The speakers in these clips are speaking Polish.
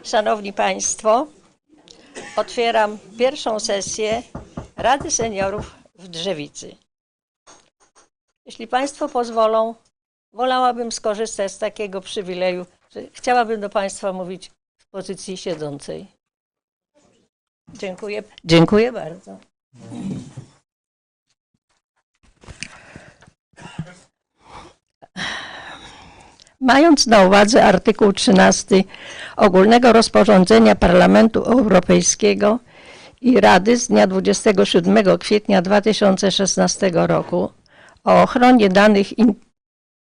Szanowni Państwo, otwieram pierwszą sesję Rady Seniorów w Drzewicy. Jeśli Państwo pozwolą, wolałabym skorzystać z takiego przywileju, że chciałabym do Państwa mówić w pozycji siedzącej. Dziękuję bardzo. Mając na uwadze artykuł 13 Ogólnego Rozporządzenia Parlamentu Europejskiego i Rady z dnia 27 kwietnia 2016 roku o ochronie danych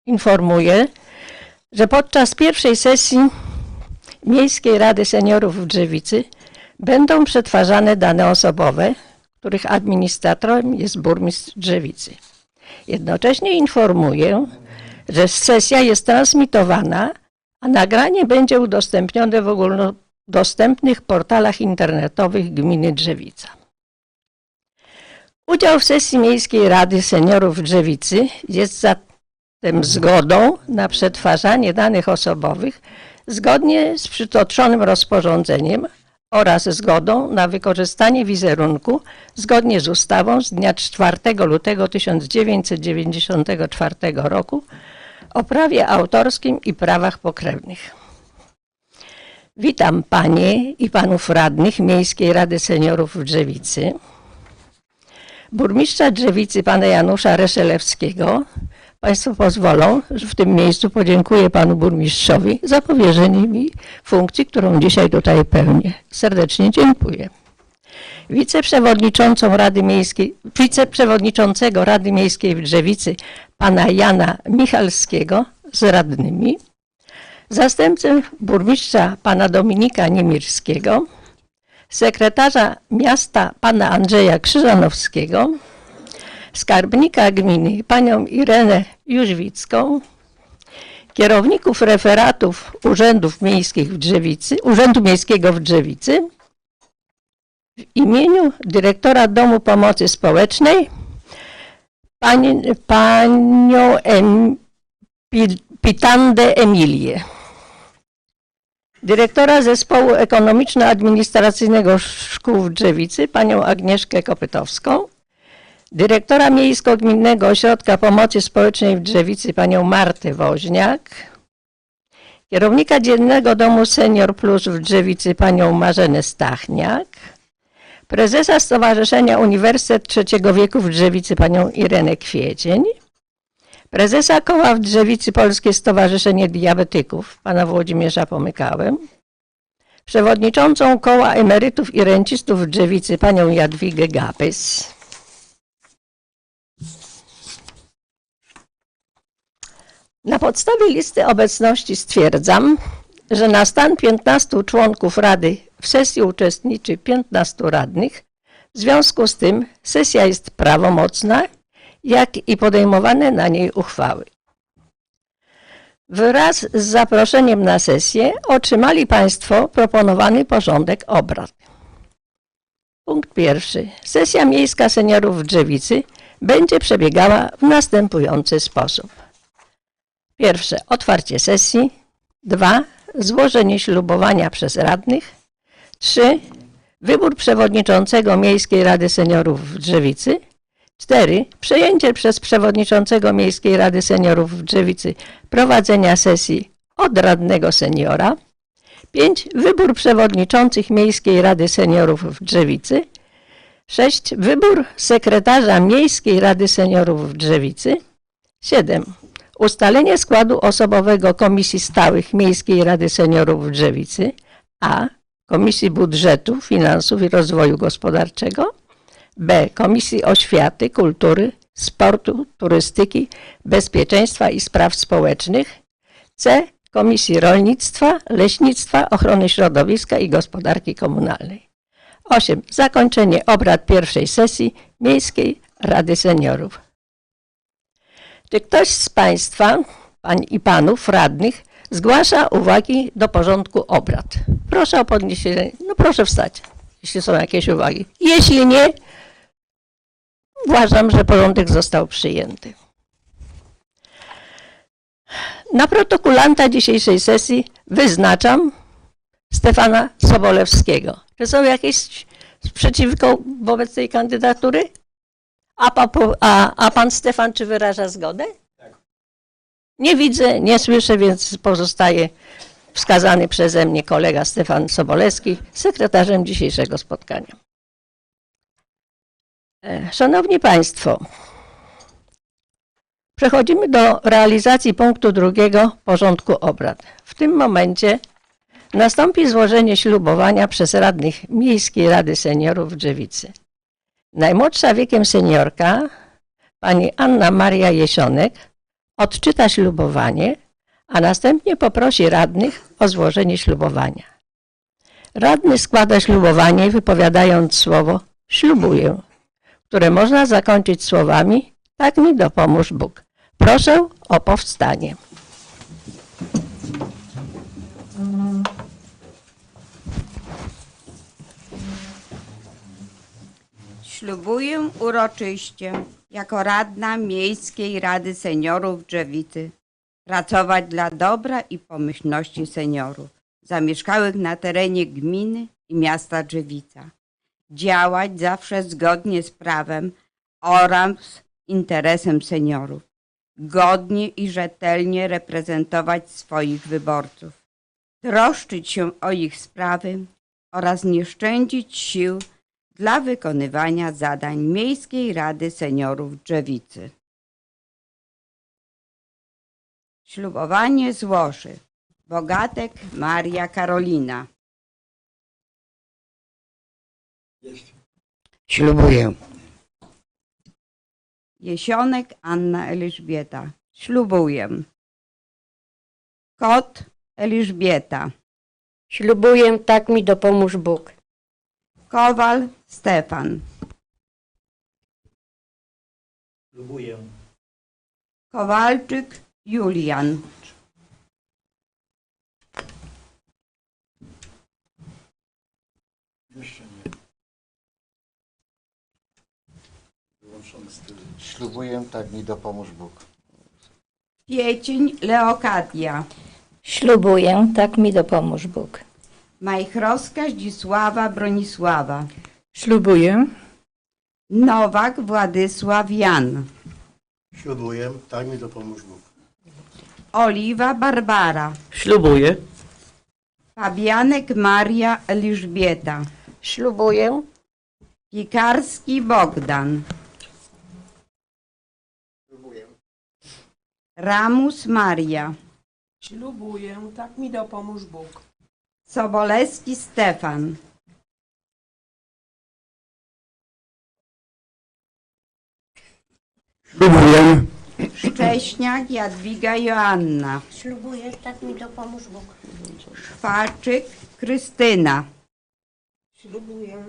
informuję, że podczas pierwszej sesji Miejskiej Rady Seniorów w Drzewicy będą przetwarzane dane osobowe, których administratorem jest burmistrz Drzewicy. Jednocześnie informuję, że sesja jest transmitowana, a nagranie będzie udostępnione w ogólnodostępnych portalach internetowych gminy Drzewica. Udział w sesji Miejskiej Rady Seniorów w Drzewicy jest zatem zgodą na przetwarzanie danych osobowych zgodnie z przytoczonym rozporządzeniem oraz zgodą na wykorzystanie wizerunku zgodnie z ustawą z dnia 4 lutego 1994 roku o prawie autorskim i prawach pokrewnych. Witam Panie i Panów Radnych Miejskiej Rady Seniorów w Drzewicy, burmistrza Drzewicy Pana Janusza Reszelewskiego. Państwo pozwolą, że w tym miejscu podziękuję Panu Burmistrzowi za powierzenie mi funkcji, którą dzisiaj tutaj pełnię. Serdecznie dziękuję. Wiceprzewodniczącego Rady Miejskiej w Drzewicy Pana Jana Michalskiego z radnymi, zastępcę burmistrza Pana Dominika Niemirskiego, sekretarza miasta Pana Andrzeja Krzyżanowskiego, skarbnika gminy Panią Irenę Jóźwicką, kierowników referatów Urzędów Miejskich w Drzewicy, Urzędu Miejskiego w Drzewicy, w imieniu dyrektora Domu Pomocy Społecznej panią Pitandę Emilię, dyrektora Zespołu Ekonomiczno-Administracyjnego Szkół w Drzewicy panią Agnieszkę Kopytowską, dyrektora Miejsko-Gminnego Ośrodka Pomocy Społecznej w Drzewicy panią Martę Woźniak, kierownika Dziennego Domu Senior Plus w Drzewicy panią Marzenę Stachniak, prezesa Stowarzyszenia Uniwersytet Trzeciego Wieku w Drzewicy panią Irenę Kwiecień, prezesa Koła w Drzewicy Polskie Stowarzyszenie Diabetyków pana Włodzimierza Pomykałę, przewodniczącą Koła Emerytów i Rencistów w Drzewicy panią Jadwigę Gapys, na podstawie listy obecności stwierdzam, że na stan 15 członków Rady w sesji uczestniczy 15 radnych. W związku z tym sesja jest prawomocna, jak i podejmowane na niej uchwały. Wraz z zaproszeniem na sesję otrzymali Państwo proponowany porządek obrad. Punkt pierwszy. Sesja Miejska Seniorów w Drzewicy będzie przebiegała w następujący sposób. Pierwsze, otwarcie sesji. 2. Złożenie ślubowania przez radnych. 3. Wybór przewodniczącego Miejskiej Rady Seniorów w Drzewicy. 4. Przejęcie przez przewodniczącego Miejskiej Rady Seniorów w Drzewicy prowadzenia sesji od radnego seniora. 5. Wybór przewodniczących Miejskiej Rady Seniorów w Drzewicy. 6. Wybór sekretarza Miejskiej Rady Seniorów w Drzewicy. 7. Ustalenie składu osobowego Komisji Stałych Miejskiej Rady Seniorów w Drzewicy. A. Komisji Budżetu, Finansów i Rozwoju Gospodarczego. B. Komisji Oświaty, Kultury, Sportu, Turystyki, Bezpieczeństwa i Spraw Społecznych. C. Komisji Rolnictwa, Leśnictwa, Ochrony Środowiska i Gospodarki Komunalnej. 8. Zakończenie obrad pierwszej sesji Miejskiej Rady Seniorów. Czy ktoś z Państwa, Pań i Panów radnych, zgłasza uwagi do porządku obrad? Proszę o podniesienie, proszę wstać, jeśli są jakieś uwagi. Jeśli nie, uważam, że porządek został przyjęty. Na protokolanta dzisiejszej sesji wyznaczam Stefana Sobolewskiego. Czy są jakieś sprzeciwko wobec tej kandydatury? A pan Stefan, czy wyraża zgodę? Tak. Nie widzę, nie słyszę, więc pozostaje wskazany przeze mnie kolega Stefan Sobolewski sekretarzem dzisiejszego spotkania. Szanowni Państwo, przechodzimy do realizacji punktu 2 porządku obrad. W tym momencie nastąpi złożenie ślubowania przez radnych Miejskiej Rady Seniorów w Drzewicy. Najmłodsza wiekiem seniorka, pani Anna Maria Jesionek, odczyta ślubowanie, a następnie poprosi radnych o złożenie ślubowania. Radny składa ślubowanie, wypowiadając słowo ślubuję, które można zakończyć słowami tak mi dopomóż Bóg. Proszę o powstanie. Ślubuję uroczyście jako radna Miejskiej Rady Seniorów Drzewicy pracować dla dobra i pomyślności seniorów zamieszkałych na terenie gminy i miasta Drzewica. Działać zawsze zgodnie z prawem oraz interesem seniorów. Godnie i rzetelnie reprezentować swoich wyborców. Troszczyć się o ich sprawy oraz nie szczędzić sił dla wykonywania zadań Miejskiej Rady Seniorów Drzewicy. Ślubowanie złoży Bogatek Maria Karolina. Ślubuję. Jesionek Anna Elżbieta. Ślubuję. Kot Elżbieta. Ślubuję, tak mi dopomóż Bóg. Kowal Stefan. Ślubuję. Kowalczyk Julian. Jeszcze nie. Wyłączony styl. Ślubuję, tak mi dopomóż Bóg. Kwiecień Leokadia. Ślubuję, tak mi dopomóż Bóg. Majchrowska Zdzisława Bronisława. Ślubuję. Nowak Władysław Jan. Ślubuję, tak mi dopomóż Bóg. Oliwa Barbara. Ślubuję. Fabianek Maria Elżbieta. Ślubuję. Piekarski Bogdan. Ślubuję. Ramus Maria. Ślubuję, tak mi dopomóż Bóg. Sobolewski Stefan. Ślubuję. Szcześniak Jadwiga Joanna. Ślubuję, tak mi dopomóż Bóg. Szwaczyk Krystyna. Ślubuję.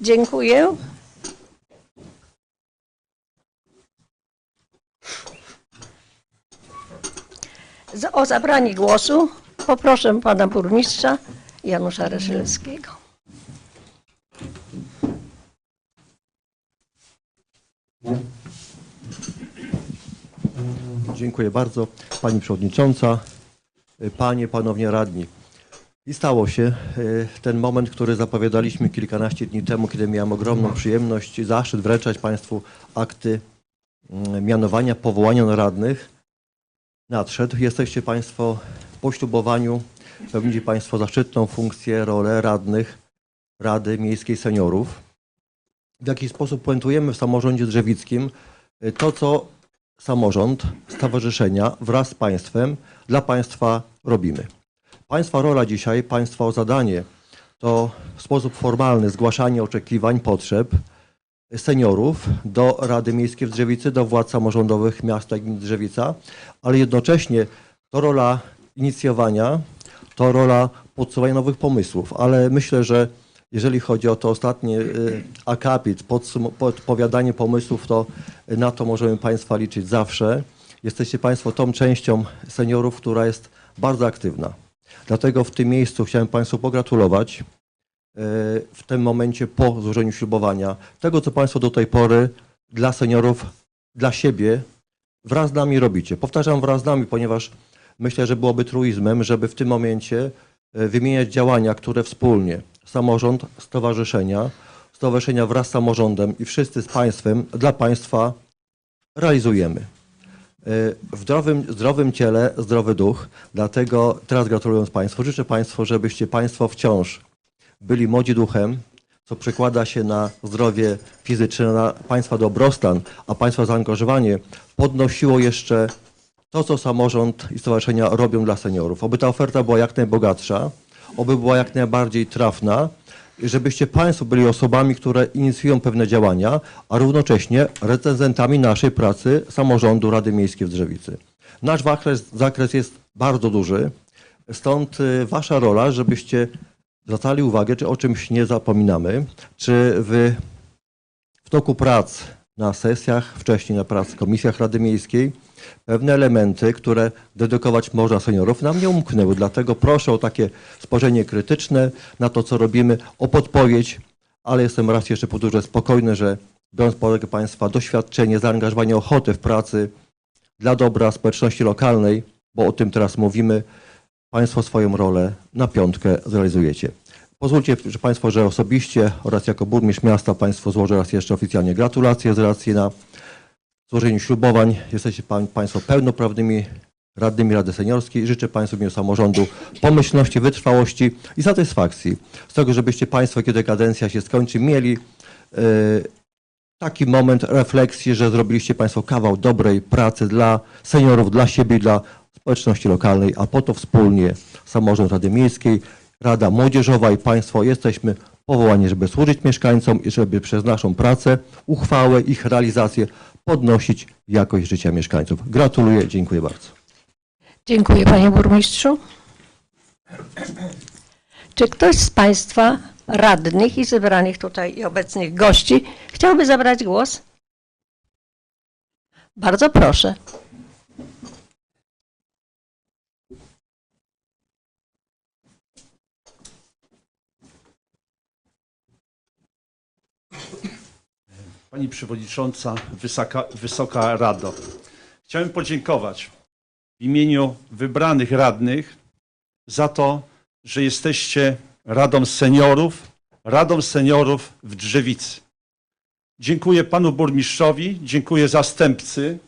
Dziękuję. O zabranie głosu poproszę pana burmistrza Janusza Reszelskiego. Dziękuję bardzo. Pani Przewodnicząca, Panie, Panowie Radni. I stało się ten moment, który zapowiadaliśmy kilkanaście dni temu, kiedy miałem ogromną przyjemność i zaszczyt wręczać Państwu akty mianowania, powołania na radnych. Nadszedł. Jesteście Państwo po ślubowaniu, pełnicie Państwo zaszczytną funkcję, rolę radnych Rady Miejskiej Seniorów. W jaki sposób puentujemy w samorządzie drzewickim to, co samorząd, stowarzyszenia wraz z Państwem dla Państwa robimy. Państwa rola dzisiaj, Państwa zadanie to w sposób formalny zgłaszanie oczekiwań, potrzeb seniorów do Rady Miejskiej w Drzewicy, do władz samorządowych miasta i gminy Drzewica, ale jednocześnie to rola inicjowania, to rola podsuwania nowych pomysłów, ale myślę, że jeżeli chodzi o to ostatnie akapit, podpowiadanie pomysłów, to na to możemy Państwa liczyć zawsze. Jesteście Państwo tą częścią seniorów, która jest bardzo aktywna. Dlatego w tym miejscu chciałem Państwu pogratulować w tym momencie po złożeniu ślubowania tego, co Państwo do tej pory dla seniorów, dla siebie wraz z nami robicie. Powtarzam wraz z nami, ponieważ myślę, że byłoby truizmem, żeby w tym momencie wymieniać działania, które wspólnie samorząd, stowarzyszenia wraz z samorządem i wszyscy z Państwem dla Państwa realizujemy. W zdrowym ciele, zdrowy duch. Dlatego teraz gratulując Państwu, życzę Państwu, żebyście Państwo wciąż byli młodzi duchem, co przekłada się na zdrowie fizyczne, na Państwa dobrostan, a Państwa zaangażowanie podnosiło jeszcze to, co samorząd i stowarzyszenia robią dla seniorów. Oby ta oferta była jak najbogatsza, oby była jak najbardziej trafna, i żebyście Państwo byli osobami, które inicjują pewne działania, a równocześnie recenzentami naszej pracy samorządu Rady Miejskiej w Drzewicy. Nasz zakres jest bardzo duży, stąd Wasza rola, żebyście zwracali uwagę, czy o czymś nie zapominamy, czy w toku prac na sesjach, wcześniej na prac w komisjach Rady Miejskiej, pewne elementy, które dedykować można seniorów, nam nie umknęły. Dlatego proszę o takie spojrzenie krytyczne na to, co robimy, o podpowiedź, ale jestem raz jeszcze powtórzę spokojny, że biorąc pod uwagę Państwa doświadczenie, zaangażowanie, ochotę w pracy dla dobra społeczności lokalnej, bo o tym teraz mówimy, Państwo swoją rolę na piątkę zrealizujecie. Pozwólcie, że Państwo, że osobiście oraz jako burmistrz miasta Państwu złożę raz jeszcze oficjalnie gratulacje z racji na złożeniu ślubowań. Jesteście Państwo pełnoprawnymi radnymi Rady Seniorskiej. Życzę Państwu w imieniu samorządu pomyślności, wytrwałości i satysfakcji z tego, żebyście Państwo, kiedy kadencja się skończy, mieli taki moment refleksji, że zrobiliście Państwo kawał dobrej pracy dla seniorów, dla siebie i dla społeczności lokalnej, a po to wspólnie samorząd Rady Miejskiej, Rada Młodzieżowa i Państwo jesteśmy powołani, żeby służyć mieszkańcom i żeby przez naszą pracę, uchwałę, ich realizację podnosić jakość życia mieszkańców. Gratuluję, dziękuję bardzo. Dziękuję Panie Burmistrzu. Czy ktoś z Państwa radnych i zebranych tutaj i obecnych gości chciałby zabrać głos? Bardzo proszę. Pani Przewodnicząca, Wysoka Rado. Chciałem podziękować w imieniu wybranych radnych za to, że jesteście Radą Seniorów w Drzewicy. Dziękuję Panu Burmistrzowi, dziękuję zastępcy,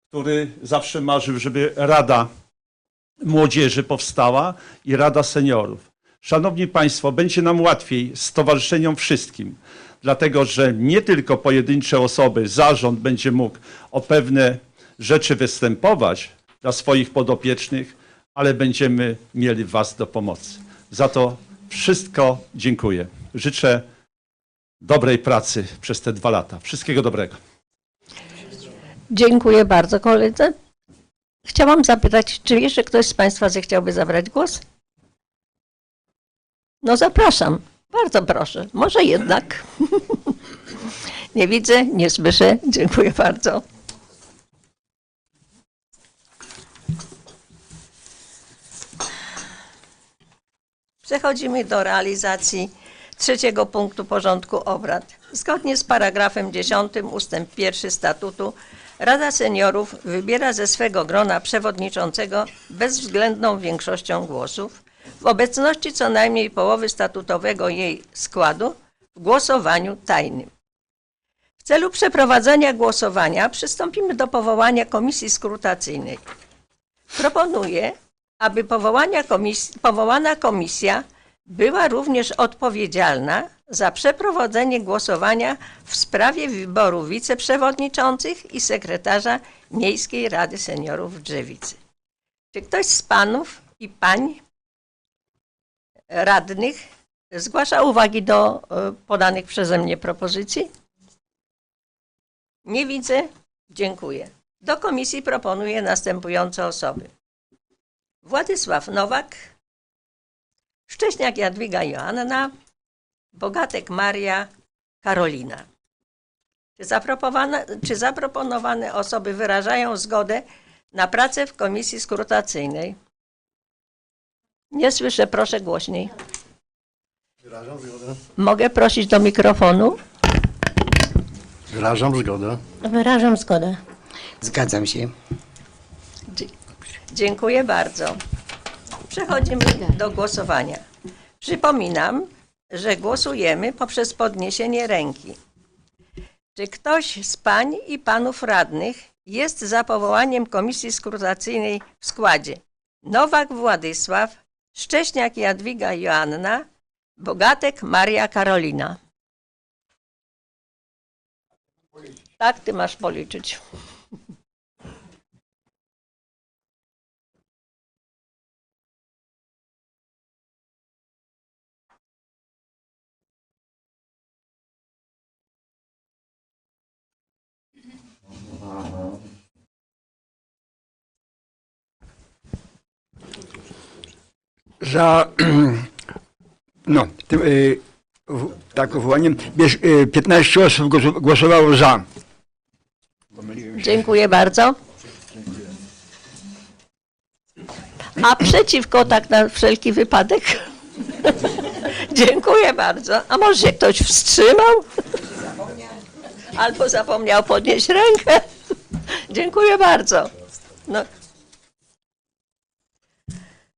który zawsze marzył, żeby Rada Młodzieży powstała i Rada Seniorów. Szanowni Państwo, będzie nam łatwiej stowarzyszeniom wszystkim, dlatego że nie tylko pojedyncze osoby, zarząd będzie mógł o pewne rzeczy występować dla swoich podopiecznych, ale będziemy mieli Was do pomocy. Za to wszystko dziękuję. Życzę dobrej pracy przez te 2 lata. Wszystkiego dobrego. Dziękuję bardzo koledze. Chciałam zapytać, czy jeszcze ktoś z Państwa zechciałby zabrać głos? No zapraszam. Bardzo proszę. Może jednak. Nie widzę, nie słyszę. Dziękuję bardzo. Przechodzimy do realizacji 3. punktu porządku obrad. Zgodnie z paragrafem 10 ustęp 1 statutu Rada Seniorów wybiera ze swego grona przewodniczącego bezwzględną większością głosów w obecności co najmniej połowy statutowego jej składu w głosowaniu tajnym. W celu przeprowadzenia głosowania przystąpimy do powołania komisji skrutacyjnej. Proponuję, aby powołana komisja była również odpowiedzialna za przeprowadzenie głosowania w sprawie wyboru wiceprzewodniczących i sekretarza Miejskiej Rady Seniorów w Drzewicy. Czy ktoś z panów i pań radnych zgłasza uwagi do podanych przeze mnie propozycji? Nie widzę. Dziękuję. Do komisji proponuję następujące osoby. Władysław Nowak, Szcześniak Jadwiga Joanna, Bogatek Maria Karolina. Czy zaproponowane osoby wyrażają zgodę na pracę w komisji skrutacyjnej? Nie słyszę, proszę głośniej. Wyrażam zgodę. Mogę prosić do mikrofonu? Wyrażam zgodę. Wyrażam zgodę. Zgadzam się. Dziękuję bardzo. Przechodzimy do głosowania. Przypominam, że głosujemy poprzez podniesienie ręki. Czy ktoś z pań i panów radnych jest za powołaniem komisji skrutacyjnej w składzie Nowak Władysław, Szcześniak Jadwiga Joanna, Bogatek Maria Karolina? Tak, ty masz policzyć. Za no, tym, tak powołaniem 15 osób głosowało za. Dziękuję bardzo. A przeciwko, tak na wszelki wypadek? Dziękuję bardzo. A może się ktoś wstrzymał? Albo zapomniał podnieść rękę? Dziękuję bardzo. No.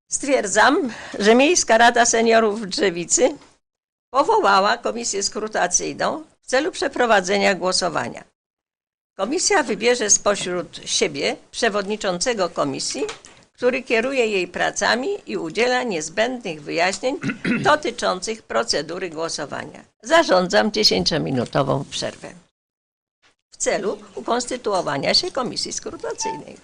Stwierdzam, że Miejska Rada Seniorów w Drzewicy powołała komisję skrutacyjną w celu przeprowadzenia głosowania. Komisja wybierze spośród siebie przewodniczącego komisji, który kieruje jej pracami i udziela niezbędnych wyjaśnień dotyczących procedury głosowania. Zarządzam 10-minutową przerwę w celu ukonstytuowania się komisji skrutacyjnej.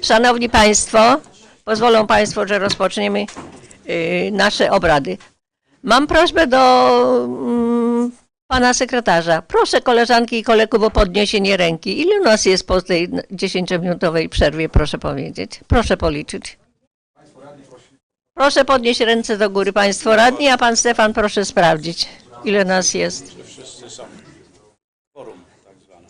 Szanowni Państwo, pozwolą Państwo, że rozpoczniemy nasze obrady. Mam prośbę do pana sekretarza. Proszę koleżanki i kolegów o podniesienie ręki. Ile nas jest po tej 10-minutowej przerwie, proszę powiedzieć? Proszę policzyć. Proszę podnieść ręce do góry, Państwo radni, a Pan Stefan proszę sprawdzić, ile nas jest. Wszyscy są. Forum tak zwane.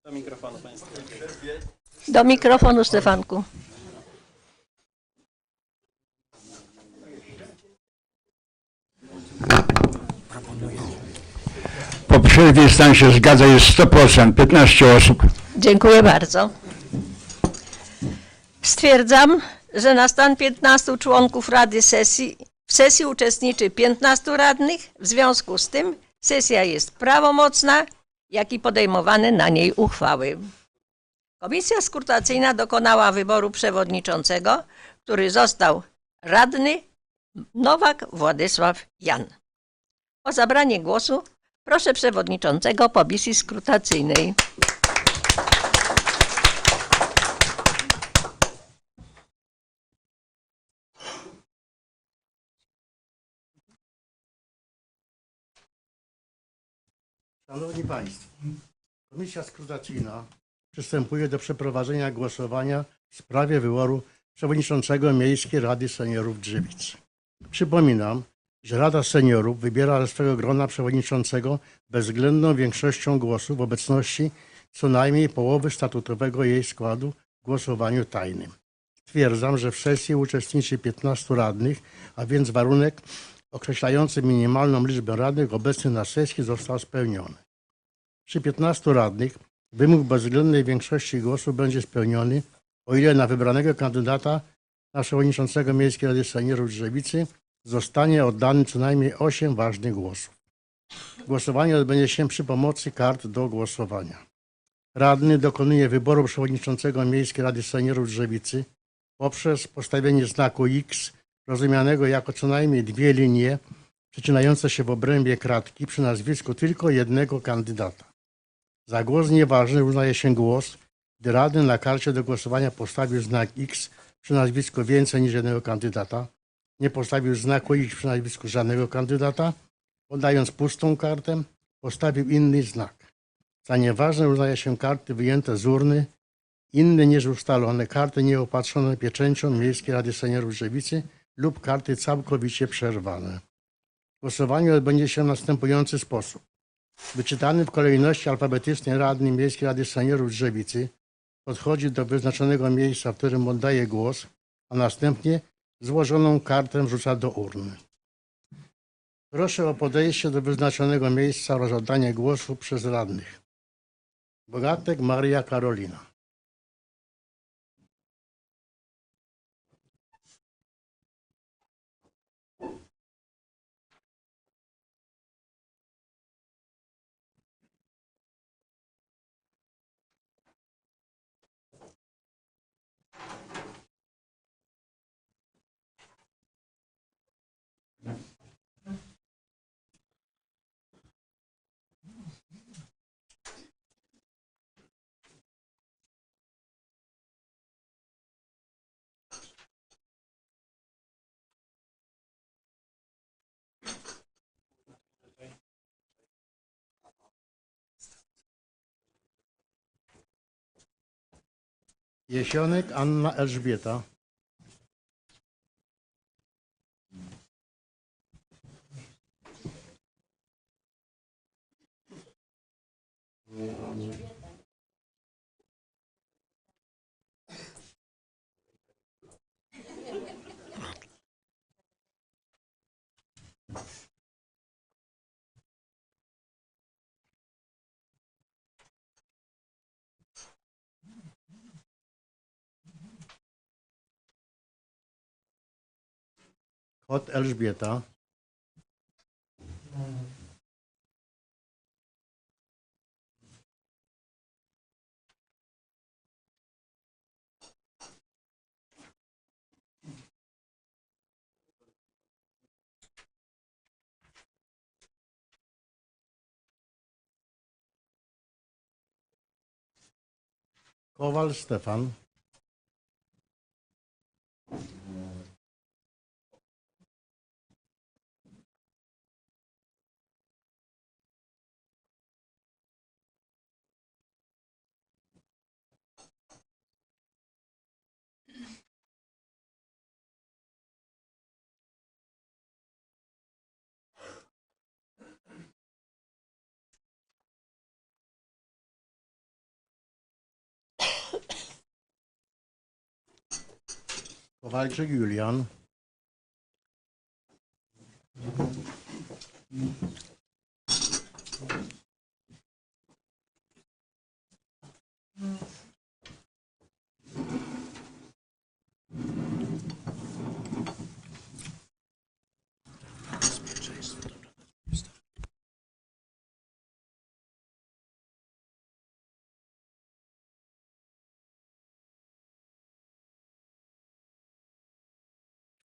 Do mikrofonu Państwo. Do mikrofonu, Stefanku. Po przerwie stan się zgadza, jest 100%, 15 osób. Dziękuję bardzo. Stwierdzam, że na stan 15 członków Rady w sesji uczestniczy 15 radnych. W związku z tym sesja jest prawomocna, jak i podejmowane na niej uchwały. Komisja skrutacyjna dokonała wyboru przewodniczącego, który został radny Nowak Władysław Jan. O zabranie głosu proszę przewodniczącego komisji skrutacyjnej. Szanowni Państwo, Komisja Skrutacyjna przystępuje do przeprowadzenia głosowania w sprawie wyboru przewodniczącego Miejskiej Rady Seniorów Drzewic. Przypominam, że Rada Seniorów wybiera ze swego grona przewodniczącego bezwzględną większością głosów w obecności co najmniej połowy statutowego jej składu w głosowaniu tajnym. Stwierdzam, że w sesji uczestniczy 15 radnych, a więc warunek określający minimalną liczbę radnych obecnych na sesji został spełniony. Przy 15 radnych wymóg bezwzględnej większości głosów będzie spełniony, o ile na wybranego kandydata na przewodniczącego Miejskiej Rady Seniorów Drzewicy zostanie oddany co najmniej 8 ważnych głosów. Głosowanie odbędzie się przy pomocy kart do głosowania. Radny dokonuje wyboru przewodniczącego Miejskiej Rady Seniorów Drzewicy poprzez postawienie znaku X, rozumianego jako co najmniej dwie linie przecinające się w obrębie kratki przy nazwisku tylko jednego kandydata. Za głos nieważny uznaje się głos, gdy radny na karcie do głosowania postawił znak X przy nazwisku więcej niż jednego kandydata, nie postawił znaku X przy nazwisku żadnego kandydata, oddając pustą kartę, postawił inny znak. Za nieważne uznaje się karty wyjęte z urny, inne niż ustalone, karty nieopatrzone pieczęcią Miejskiej Rady Seniorów Drzewicy lub karty całkowicie przerwane. Głosowanie odbędzie się w następujący sposób. Wyczytany w kolejności alfabetycznej radny Miejskiej Rady Seniorów Drzewicy podchodzi do wyznaczonego miejsca, w którym oddaje głos, a następnie złożoną kartę wrzuca do urny. Proszę o podejście do wyznaczonego miejsca oraz oddanie głosu przez radnych. Bogatek Maria Karolina. Jesionek Anna Elżbieta. Kot Elżbieta. Kowal Stefan, Kowalczyk Julian,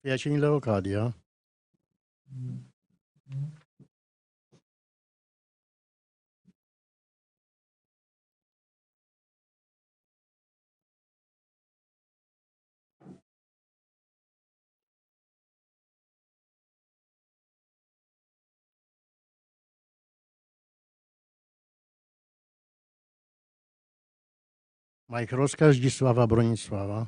Kwiecień Leokadia, Majchrowska Zdzisława Bronisława,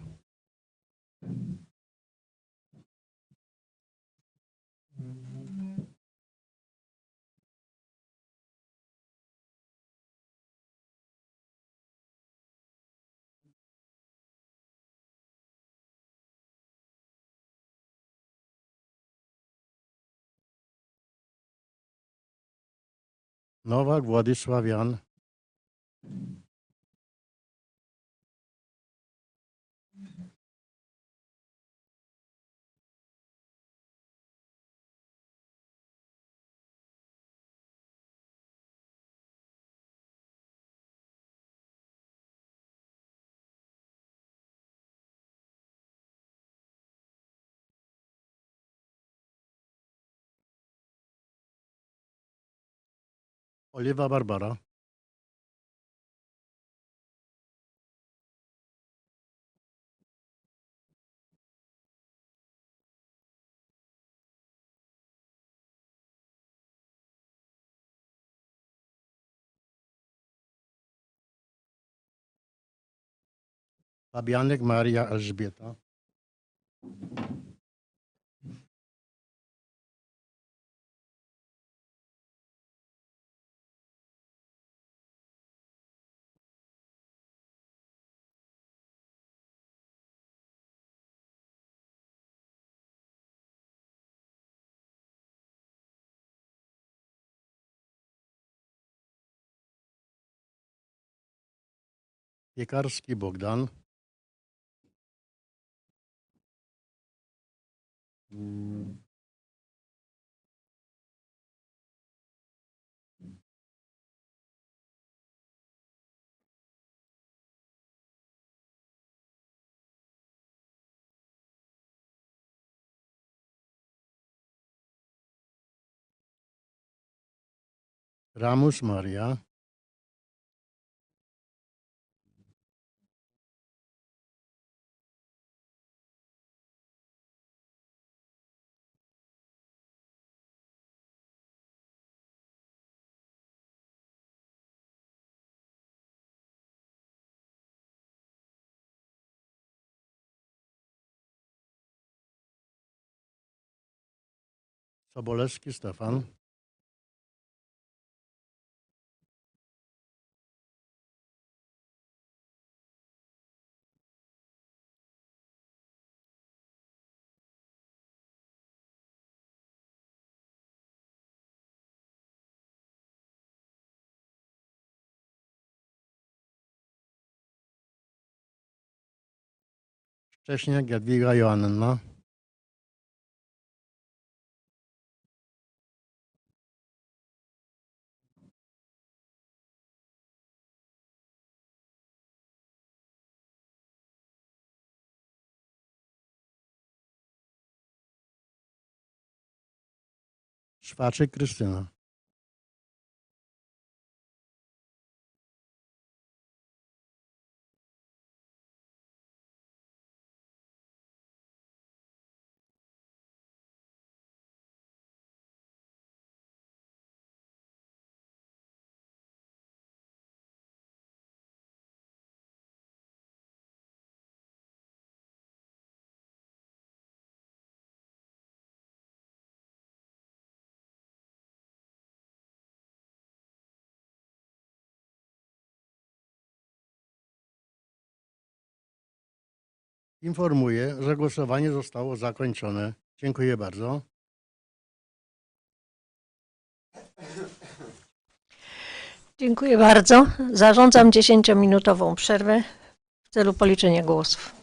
Nowak Władysław Jan, Oliwa Barbara, Fabianek Maria Elżbieta, Piekarski Bogdan, Ramus Maria, Sobolewski Stefan, Szcześniak Jadwiga Joanna, Szwaczyk Krystyna, Informuję, że głosowanie zostało zakończone. Dziękuję bardzo. Dziękuję bardzo. Zarządzam 10-minutową przerwę w celu policzenia głosów.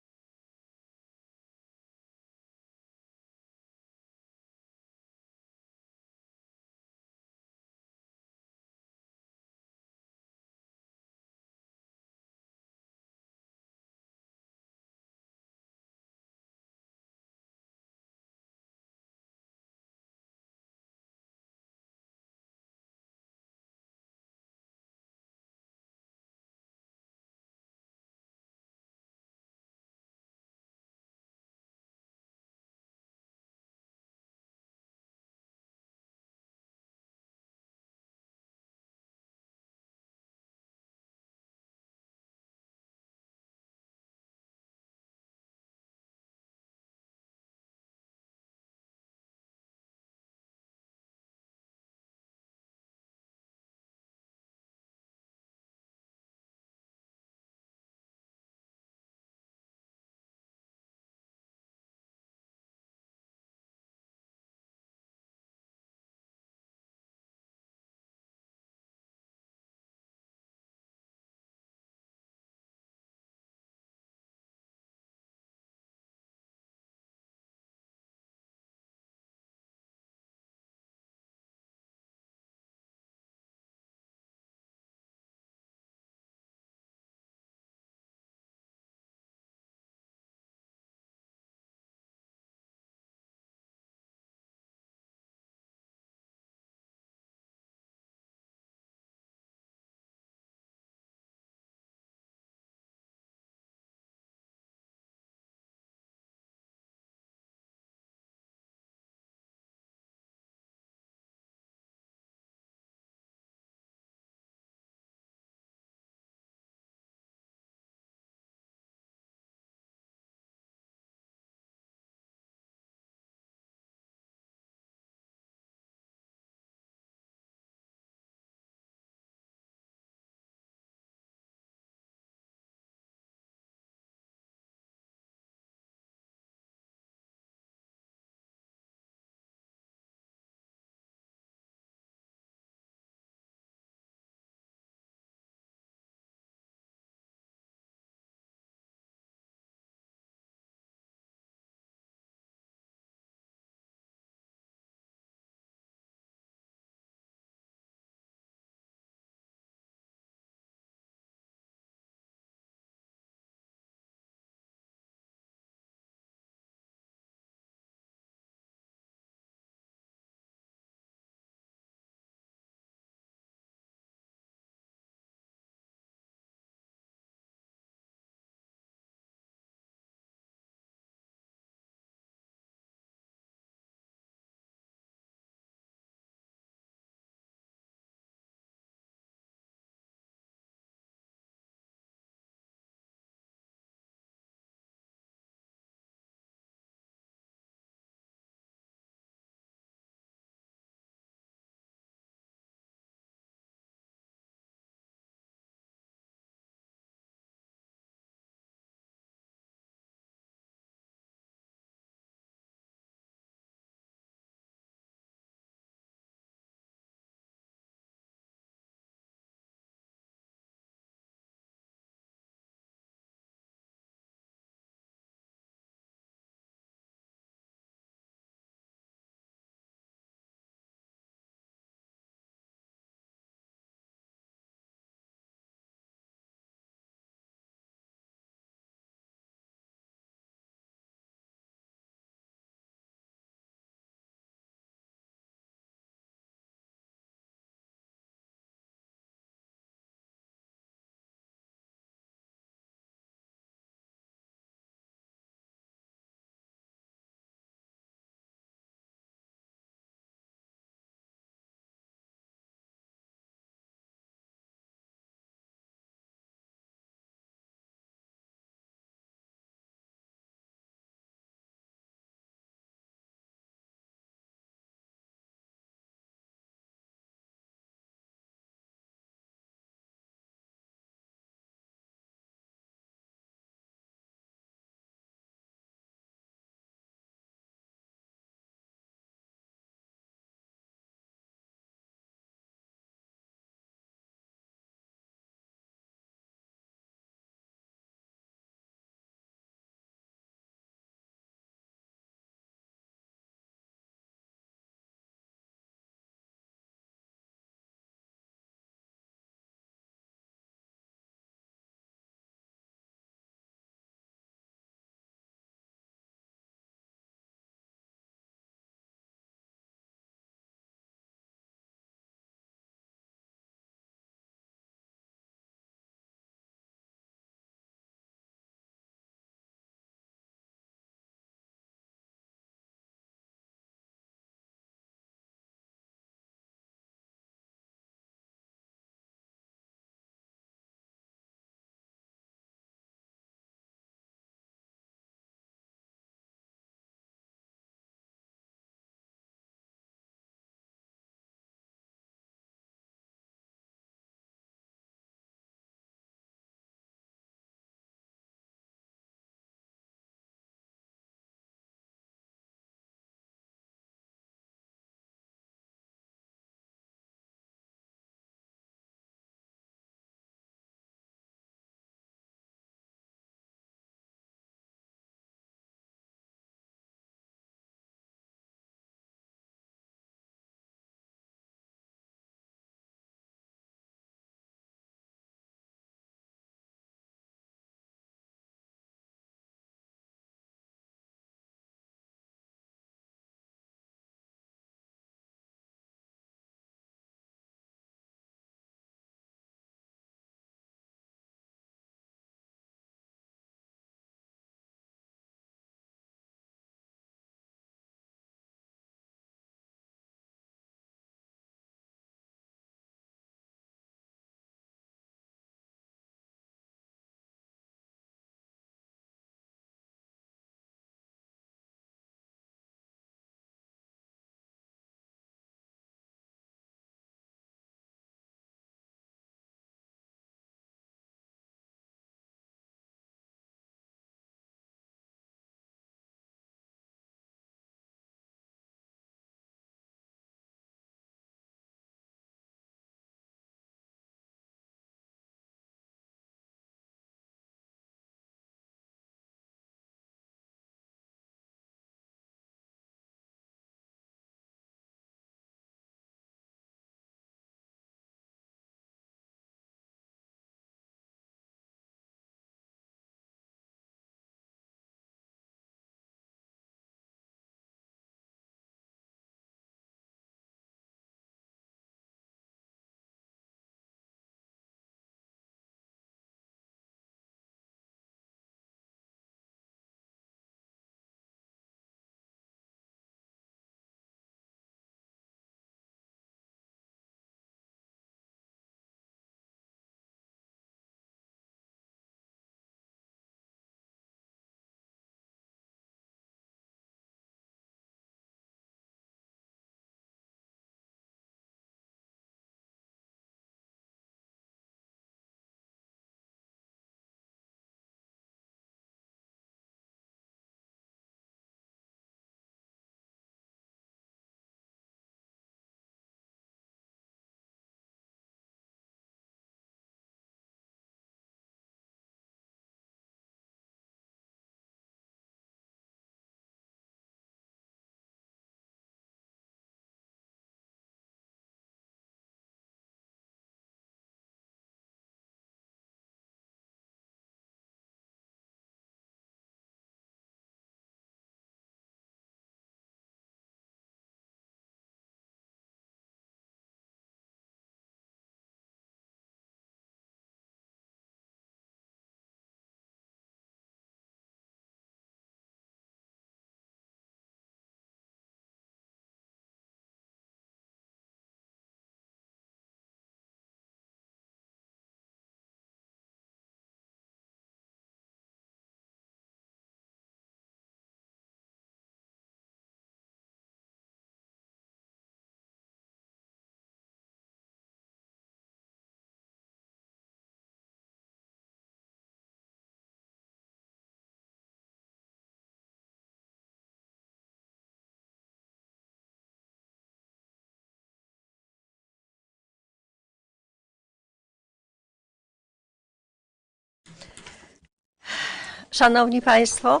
Szanowni Państwo,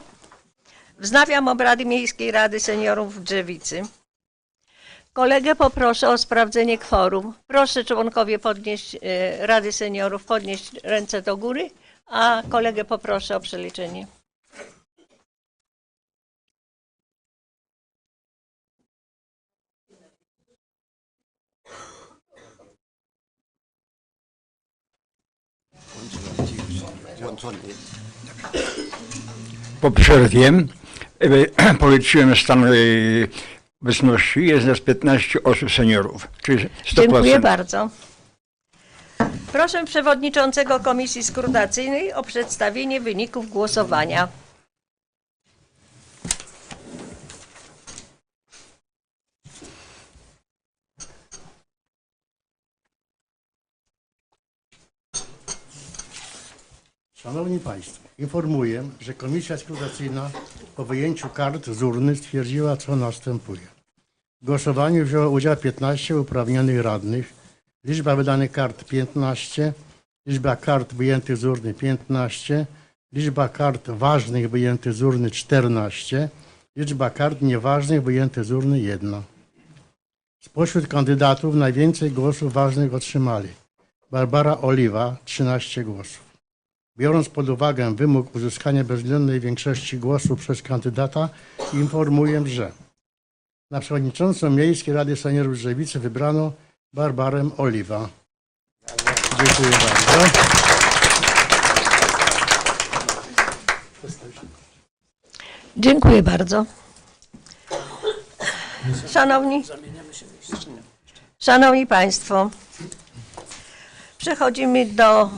wznawiam obrady Miejskiej Rady Seniorów w Drzewicy. Kolegę poproszę o sprawdzenie kworum. Proszę członkowie Rady Seniorów podnieść ręce do góry, a kolegę poproszę o przeliczenie. Po przerwie policzyłem stan obecności. Jest nas 15 osób seniorów, czyli 100%. Dziękuję bardzo. Proszę przewodniczącego Komisji Skrutacyjnej o przedstawienie wyników głosowania. Szanowni Państwo, informuję, że Komisja Skrutacyjna po wyjęciu kart z urny stwierdziła, co następuje. W głosowaniu wzięło udział 15 uprawnionych radnych. Liczba wydanych kart 15, liczba kart wyjętych z urny 15, liczba kart ważnych wyjętych z urny 14, liczba kart nieważnych wyjętych z urny 1. Spośród kandydatów najwięcej głosów ważnych otrzymali Barbara Oliwa 13 głosów. Biorąc pod uwagę wymóg uzyskania bezwzględnej większości głosów przez kandydata, informuję, że na przewodniczącą Miejskiej Rady Seniorów Drzewicy wybrano Barbarę Oliwa. Dziękuję bardzo. Dziękuję bardzo. Szanowni Państwo, przechodzimy do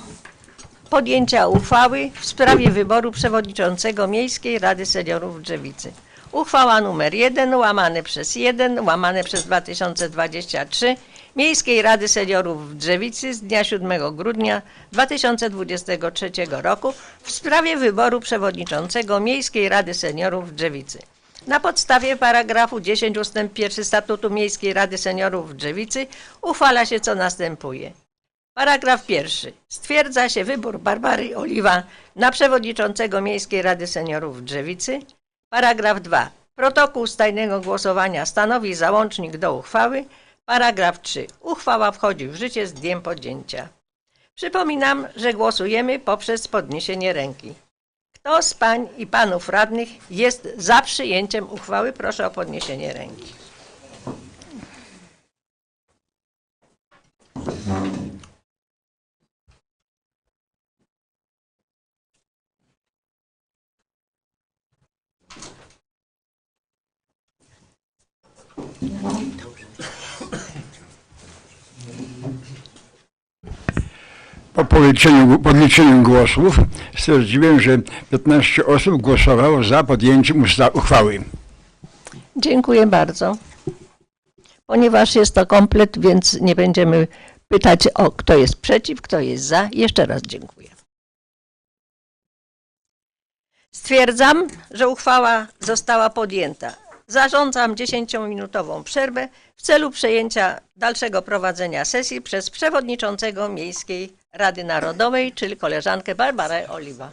podjęcia uchwały w sprawie wyboru przewodniczącego Miejskiej Rady Seniorów w Drzewicy. Uchwała nr 1 łamane przez 2023 Miejskiej Rady Seniorów w Drzewicy z dnia 7 grudnia 2023 roku w sprawie wyboru przewodniczącego Miejskiej Rady Seniorów w Drzewicy. Na podstawie paragrafu 10 ust. 1 Statutu Miejskiej Rady Seniorów w Drzewicy uchwala się, co następuje. Paragraf 1. Stwierdza się wybór Barbary Oliwa na przewodniczącego Miejskiej Rady Seniorów w Drzewicy. Paragraf 2. Protokół z tajnego głosowania stanowi załącznik do uchwały. Paragraf 3. Uchwała wchodzi w życie z dniem podjęcia. Przypominam, że głosujemy poprzez podniesienie ręki. Kto z pań i panów radnych jest za przyjęciem uchwały? Proszę o podniesienie ręki. Po podliczeniu głosów stwierdziłem, że 15 osób głosowało za podjęciem uchwały. Dziękuję bardzo. Ponieważ jest to komplet, więc nie będziemy pytać o kto jest przeciw, kto jest za. Jeszcze raz dziękuję. Stwierdzam, że uchwała została podjęta. Zarządzam 10-minutową przerwę w celu przejęcia dalszego prowadzenia sesji przez przewodniczącego Miejskiej Rady Narodowej, czyli koleżankę Barbarę Oliwa.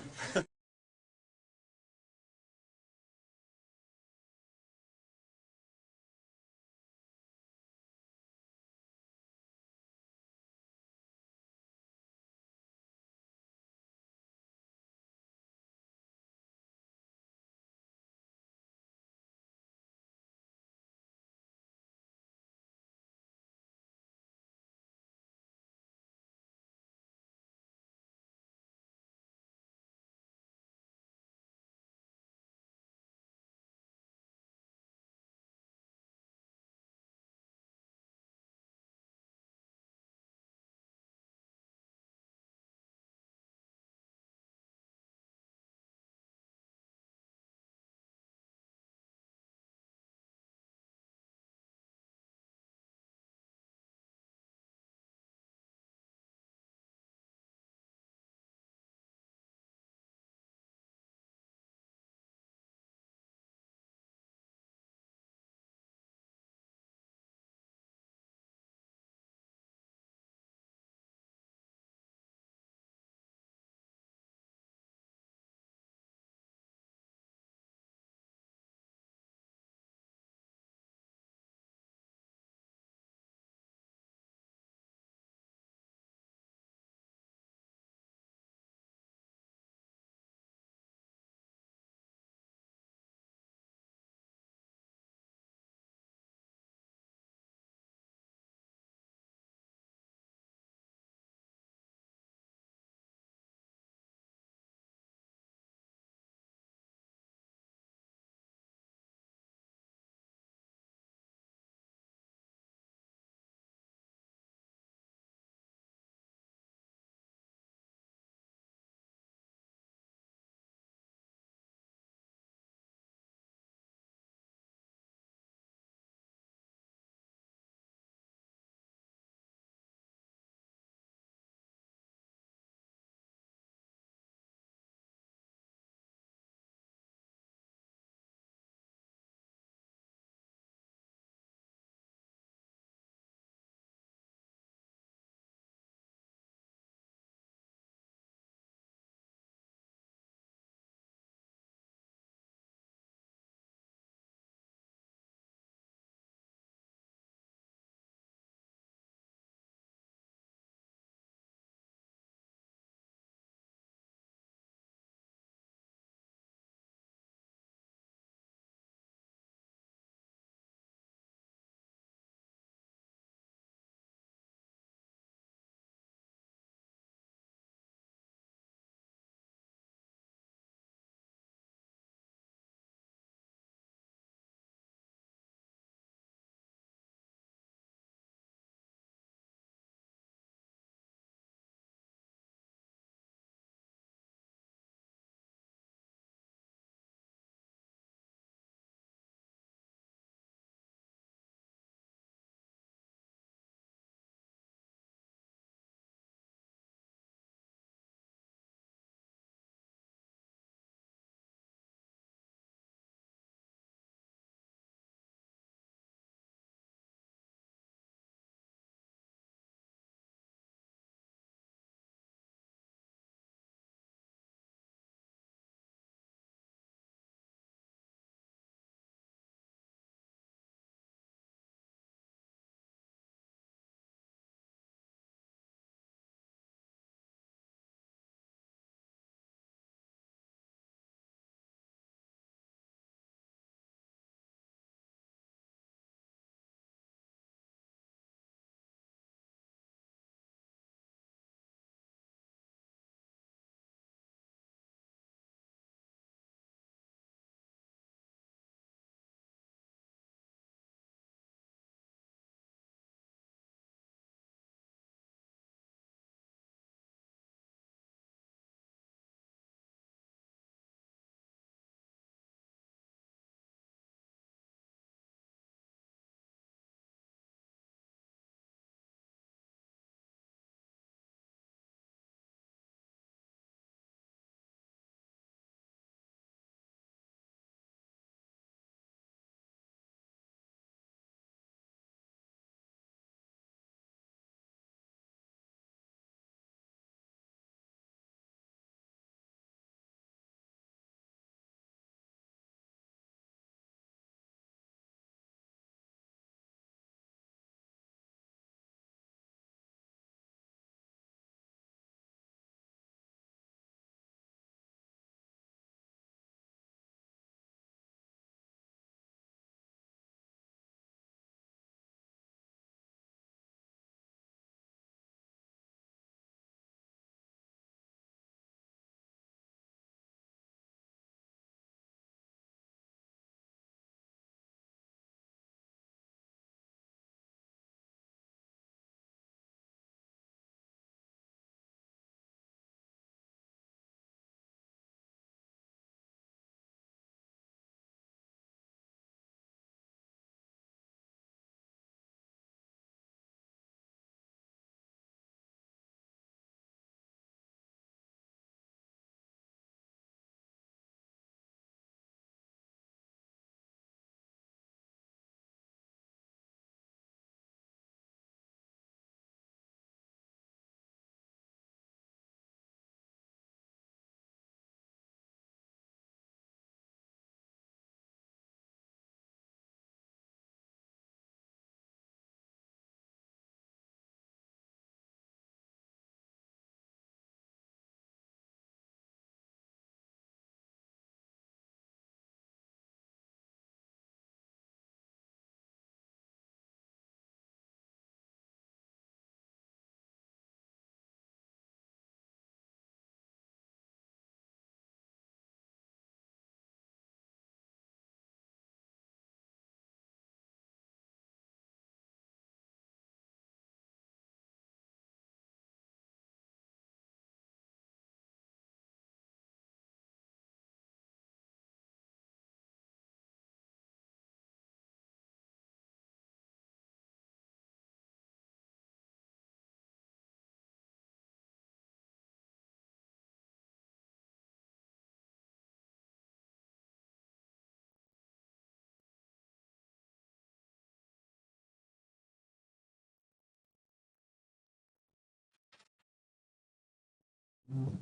Bardzo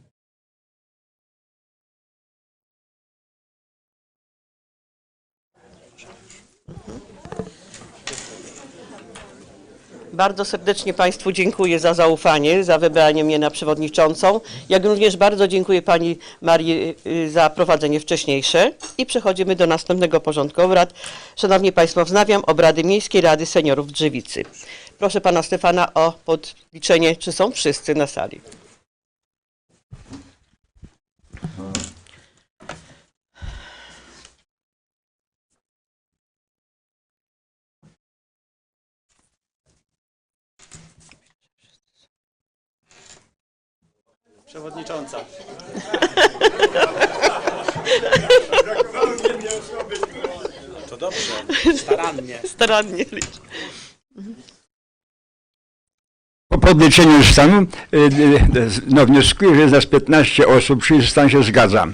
serdecznie Państwu dziękuję za zaufanie, za wybranie mnie na przewodniczącą, jak również bardzo dziękuję Pani Marii za prowadzenie wcześniejsze i przechodzimy do następnego porządku obrad. Szanowni Państwo, wznawiam obrady Miejskiej Rady Seniorów Drzewicy. Proszę Pana Stefana o podliczenie, czy są wszyscy na sali. Przewodnicząca. To dobrze, starannie. Starannie liczę. Po podliczeniu stanu no, wnioskuję, że za 15 osób przyjdzie stan się zgadza.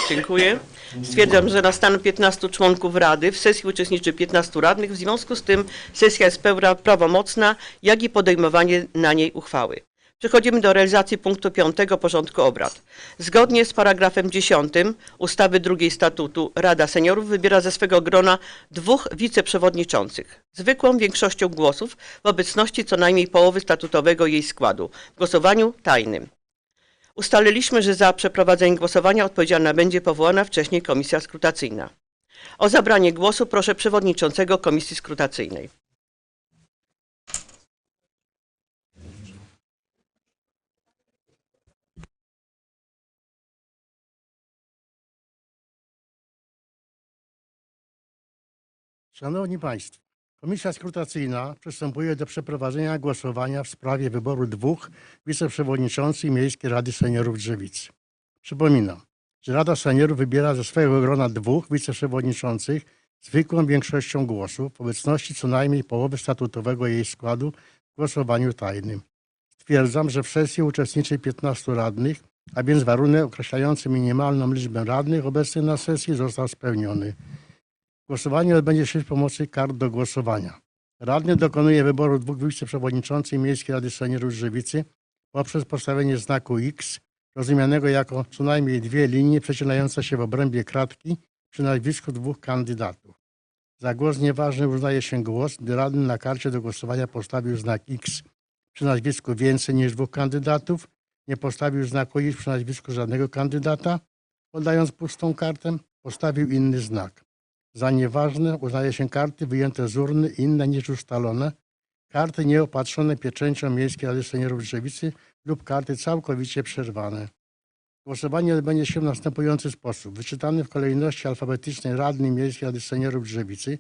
Dziękuję. Stwierdzam, że na stan 15 członków Rady w sesji uczestniczy 15 radnych. W związku z tym sesja jest prawomocna, jak i podejmowanie na niej uchwały. Przechodzimy do realizacji punktu 5 porządku obrad. Zgodnie z paragrafem 10 ustawy 2 statutu Rada Seniorów wybiera ze swego grona 2 wiceprzewodniczących. Zwykłą większością głosów w obecności co najmniej połowy statutowego jej składu. W głosowaniu tajnym. Ustaliliśmy, że za przeprowadzenie głosowania odpowiedzialna będzie powołana wcześniej komisja skrutacyjna. O zabranie głosu proszę przewodniczącego komisji skrutacyjnej. Szanowni Państwo, Komisja Skrutacyjna przystępuje do przeprowadzenia głosowania w sprawie wyboru 2 wiceprzewodniczących Miejskiej Rady Seniorów Drzewicy. Przypominam, że Rada Seniorów wybiera ze swojego grona 2 wiceprzewodniczących zwykłą większością głosów w obecności co najmniej połowy statutowego jej składu w głosowaniu tajnym. Stwierdzam, że w sesji uczestniczy 15 radnych, a więc warunek określający minimalną liczbę radnych obecnych na sesji został spełniony. Głosowanie odbędzie się przy pomocy kart do głosowania. Radny dokonuje wyboru 2 wiceprzewodniczących Miejskiej Rady Seniorów Drzewicy poprzez postawienie znaku X, rozumianego jako co najmniej 2 linie przecinające się w obrębie kratki przy nazwisku 2 kandydatów. Za głos nieważny uznaje się głos, gdy radny na karcie do głosowania postawił znak X przy nazwisku więcej niż 2 kandydatów, nie postawił znaku X przy nazwisku żadnego kandydata, oddając pustą kartę, postawił inny znak. Za nieważne uznaje się karty wyjęte z urny inne niż ustalone, karty nieopatrzone pieczęcią Miejskiej Rady Seniorów Drzewicy lub karty całkowicie przerwane. Głosowanie odbędzie się w następujący sposób. Wyczytany w kolejności alfabetycznej radny Miejskiej Rady Seniorów Drzewicy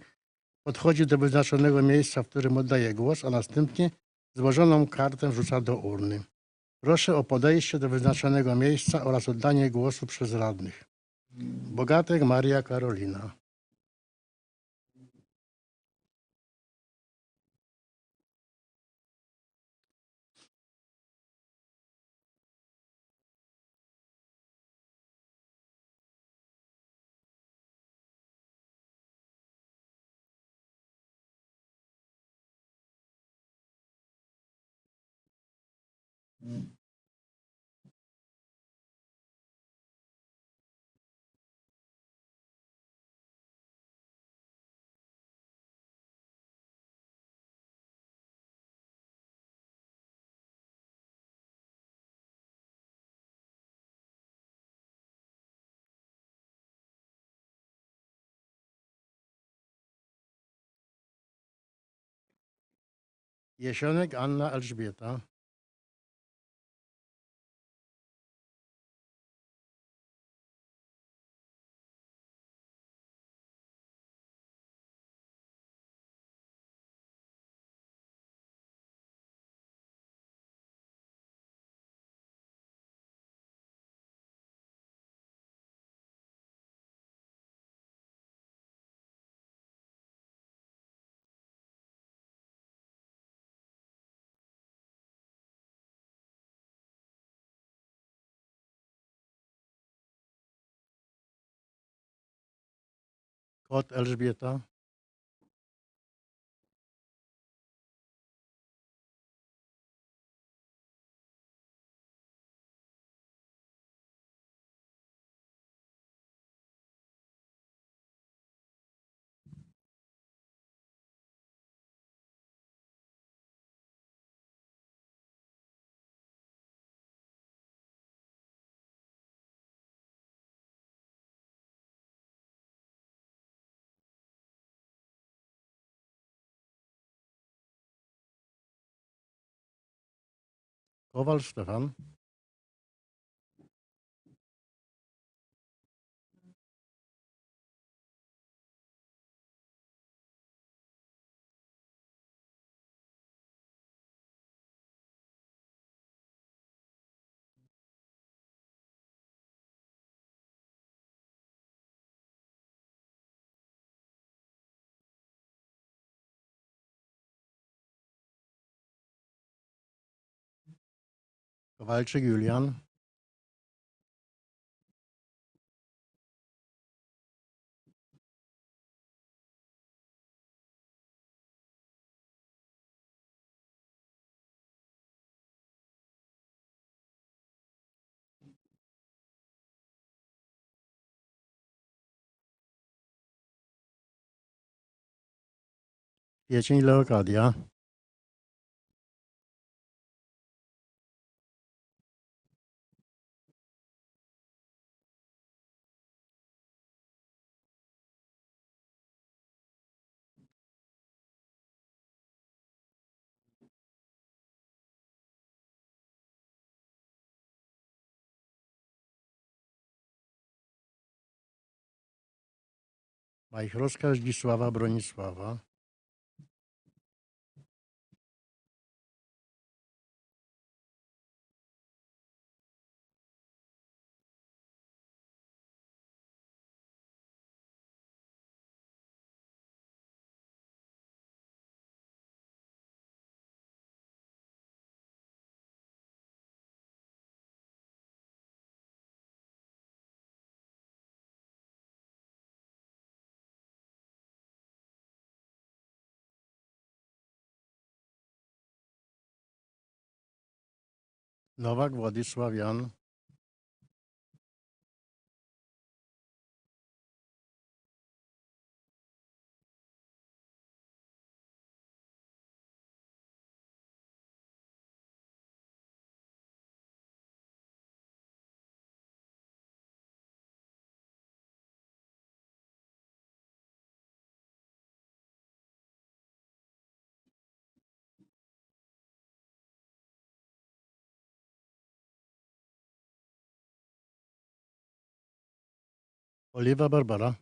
podchodzi do wyznaczonego miejsca, w którym oddaje głos, a następnie złożoną kartę wrzuca do urny. Proszę o podejście do wyznaczonego miejsca oraz oddanie głosu przez radnych. Bogatek Maria Karolina. Jesionek Anna Elżbieta. Kot Elżbieta. Kowal Stefan, Kowalczyk Julian, Kwiecień Leokadia, Majchrowska Zdzisława Bronisława, Nowak Władysław Jan, Oliwa Barbara,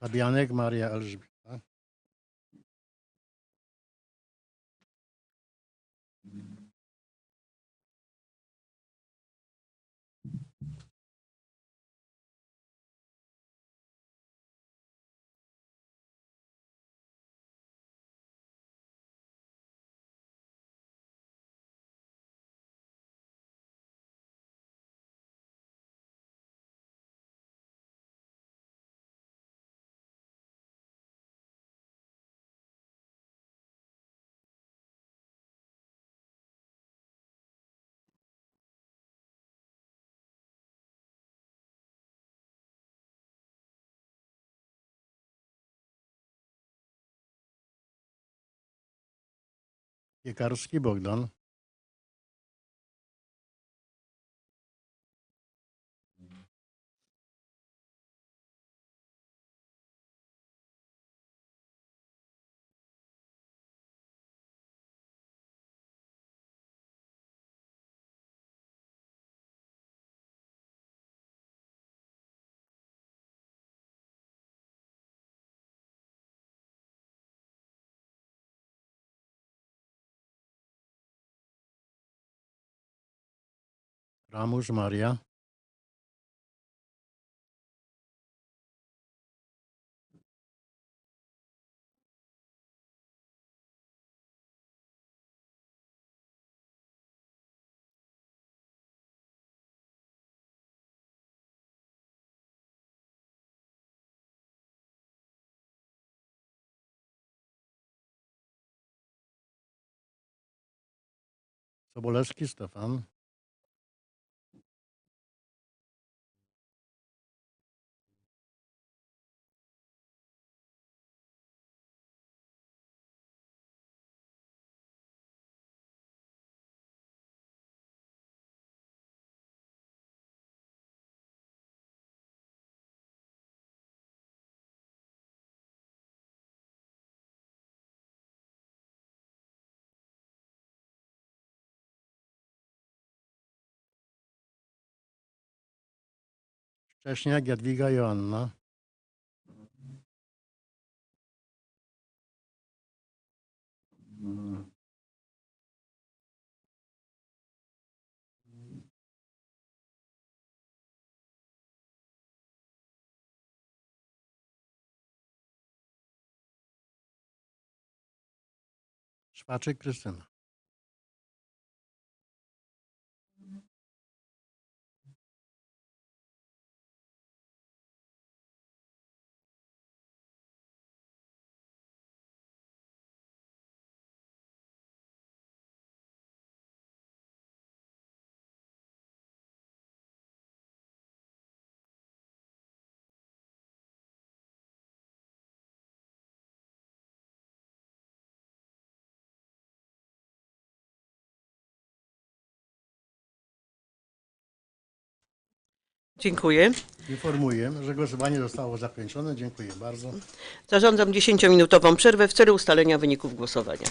Fabianek Maria Elżbieta, Piekarski Bogdan, Ramusz Maria, Sobolewski Stefan, Cześniak Jadwiga Joanna, Szwaczyk Krystyna, Dziękuję. informuję, że głosowanie zostało zakończone. Dziękuję bardzo. Zarządzam 10-minutową przerwę w celu ustalenia wyników głosowania.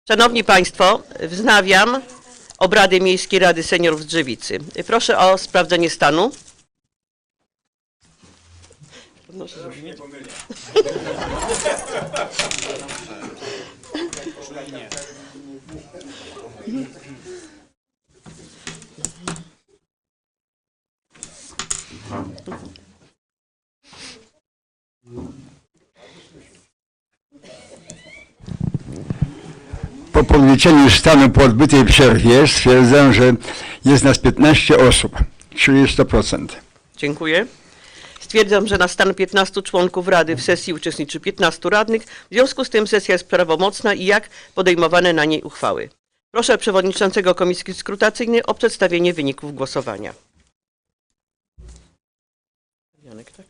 Szanowni Państwo, wznawiam obrady Miejskiej Rady Seniorów w Drzewicy. Proszę o sprawdzenie stanu. Podnoszę, żeby nie... Po podliczeniu stanu po odbytej przerwie stwierdzam, że jest nas 15 osób, czyli 100%. Dziękuję. Stwierdzam, że na stan 15 członków Rady w sesji uczestniczy 15 radnych. W związku z tym sesja jest prawomocna i jak podejmowane na niej uchwały. Proszę przewodniczącego Komisji Skrutacyjnej o przedstawienie wyników głosowania. Janek, tak?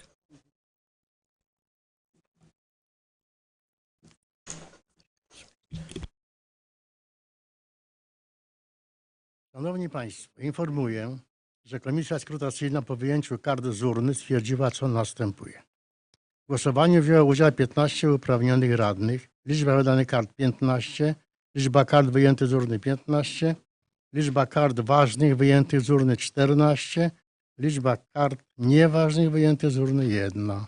Szanowni Państwo, informuję, że Komisja Skrutacyjna po wyjęciu kart z urny stwierdziła, co następuje. W głosowaniu wzięło udział 15 uprawnionych radnych, liczba wydanych kart 15, liczba kart wyjętych z urny 15, liczba kart ważnych wyjętych z urny 14, liczba kart nieważnych wyjętych z urny 1.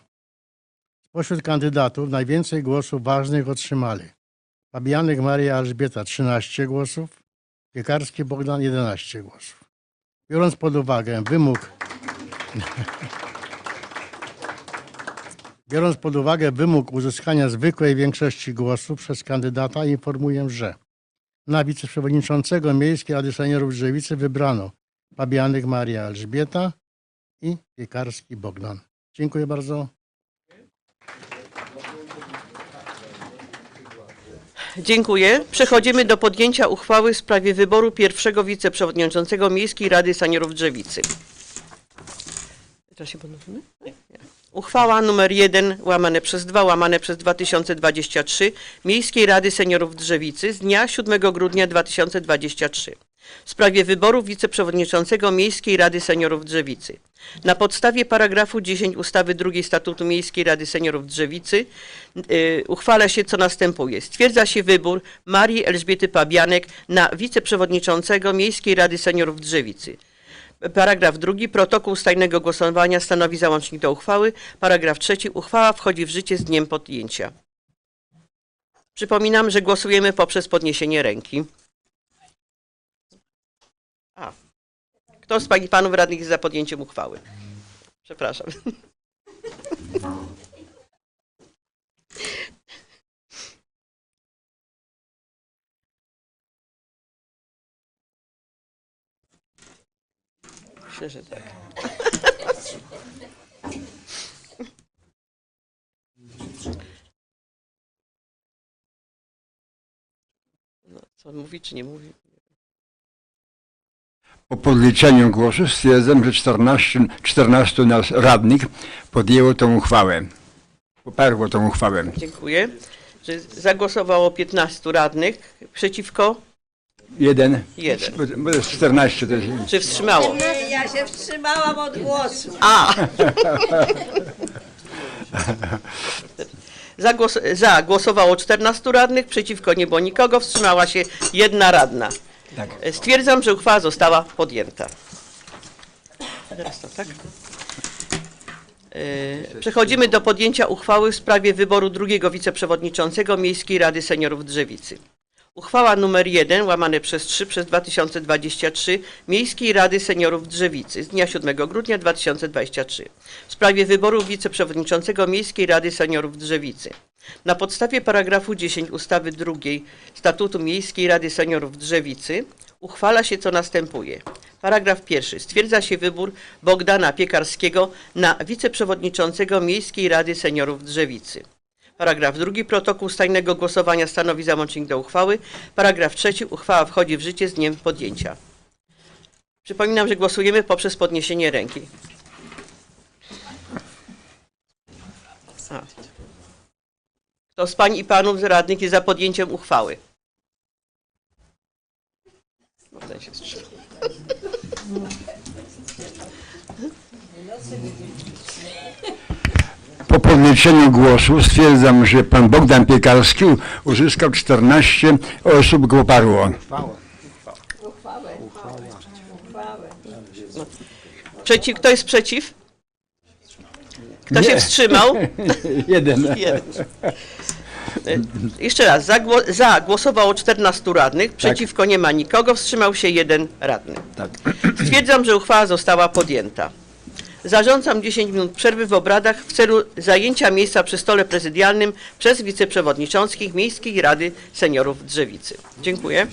Spośród kandydatów najwięcej głosów ważnych otrzymali Fabianek Maria Elżbieta 13 głosów, Piekarski Bogdan 11 głosów. Biorąc pod uwagę wymóg uzyskania zwykłej większości głosów przez kandydata, informuję, że na wiceprzewodniczącego Miejskiej Rady Seniorów Drzewicy wybrano Fabianek Maria Elżbieta i Piekarski Bogdan. Dziękuję bardzo. Dziękuję. Przechodzimy do podjęcia uchwały w sprawie wyboru pierwszego wiceprzewodniczącego Miejskiej Rady Seniorów Drzewicy. Teraz się podnosimy? Nie. Uchwała nr 1/2/2023 Miejskiej Rady Seniorów Drzewicy z dnia 7 grudnia 2023 w sprawie wyboru wiceprzewodniczącego Miejskiej Rady Seniorów Drzewicy. Na podstawie paragrafu 10 ustawy 2 Statutu Miejskiej Rady Seniorów Drzewicy uchwala się, co następuje. Stwierdza się wybór Marii Elżbiety Pabianek na wiceprzewodniczącego Miejskiej Rady Seniorów Drzewicy. Paragraf 2. Protokół z tajnego głosowania stanowi załącznik do uchwały. Paragraf 3. Uchwała wchodzi w życie z dniem podjęcia. Przypominam, że głosujemy poprzez podniesienie ręki. Kto z pań i panów radnych jest za podjęciem uchwały? Przepraszam. Myślę, że tak. No, co mówi, czy nie mówi? Po podliczeniu głosów stwierdzam, że 14 nas radnych podjęło tą uchwałę. Poparło tą uchwałę. Dziękuję. Że zagłosowało 15 radnych, przeciwko Jeden. Jeden. Bo jest 14 to jest. Czy wstrzymało? Nie, ja się wstrzymałam od głosu. Za głosowało 14 radnych, przeciwko nie było nikogo, wstrzymała się 1 radna. Tak. Stwierdzam, że uchwała została podjęta. Teraz to, tak? Przechodzimy do podjęcia uchwały w sprawie wyboru drugiego wiceprzewodniczącego Miejskiej Rady Seniorów Drzewicy. Uchwała nr 1/3/2023 Miejskiej Rady Seniorów Drzewicy z dnia 7 grudnia 2023 w sprawie wyboru wiceprzewodniczącego Miejskiej Rady Seniorów Drzewicy. Na podstawie paragrafu 10 ustawy 2 Statutu Miejskiej Rady Seniorów Drzewicy uchwala się, co następuje. Paragraf 1. Stwierdza się wybór Bogdana Piekarskiego na wiceprzewodniczącego Miejskiej Rady Seniorów Drzewicy. Paragraf 2. Protokół z tajnego głosowania stanowi załącznik do uchwały. Paragraf 3. Uchwała wchodzi w życie z dniem podjęcia. Przypominam, że głosujemy poprzez podniesienie ręki. Kto z pań i panów radnych jest za podjęciem uchwały? No, ten się strzela. Po podliczeniu głosów stwierdzam, że pan Bogdan Piekarski uzyskał 14 osób go poparło. Kto jest przeciw? Kto się wstrzymał? Jeden. Jeden. Jeszcze raz, za głosowało 14 radnych, przeciwko nie ma nikogo, wstrzymał się 1 radny. Tak. Stwierdzam, że uchwała została podjęta. Zarządzam 10 minut przerwy w obradach w celu zajęcia miejsca przy stole prezydialnym przez wiceprzewodniczących Miejskiej Rady Seniorów Drzewicy. Dziękuję.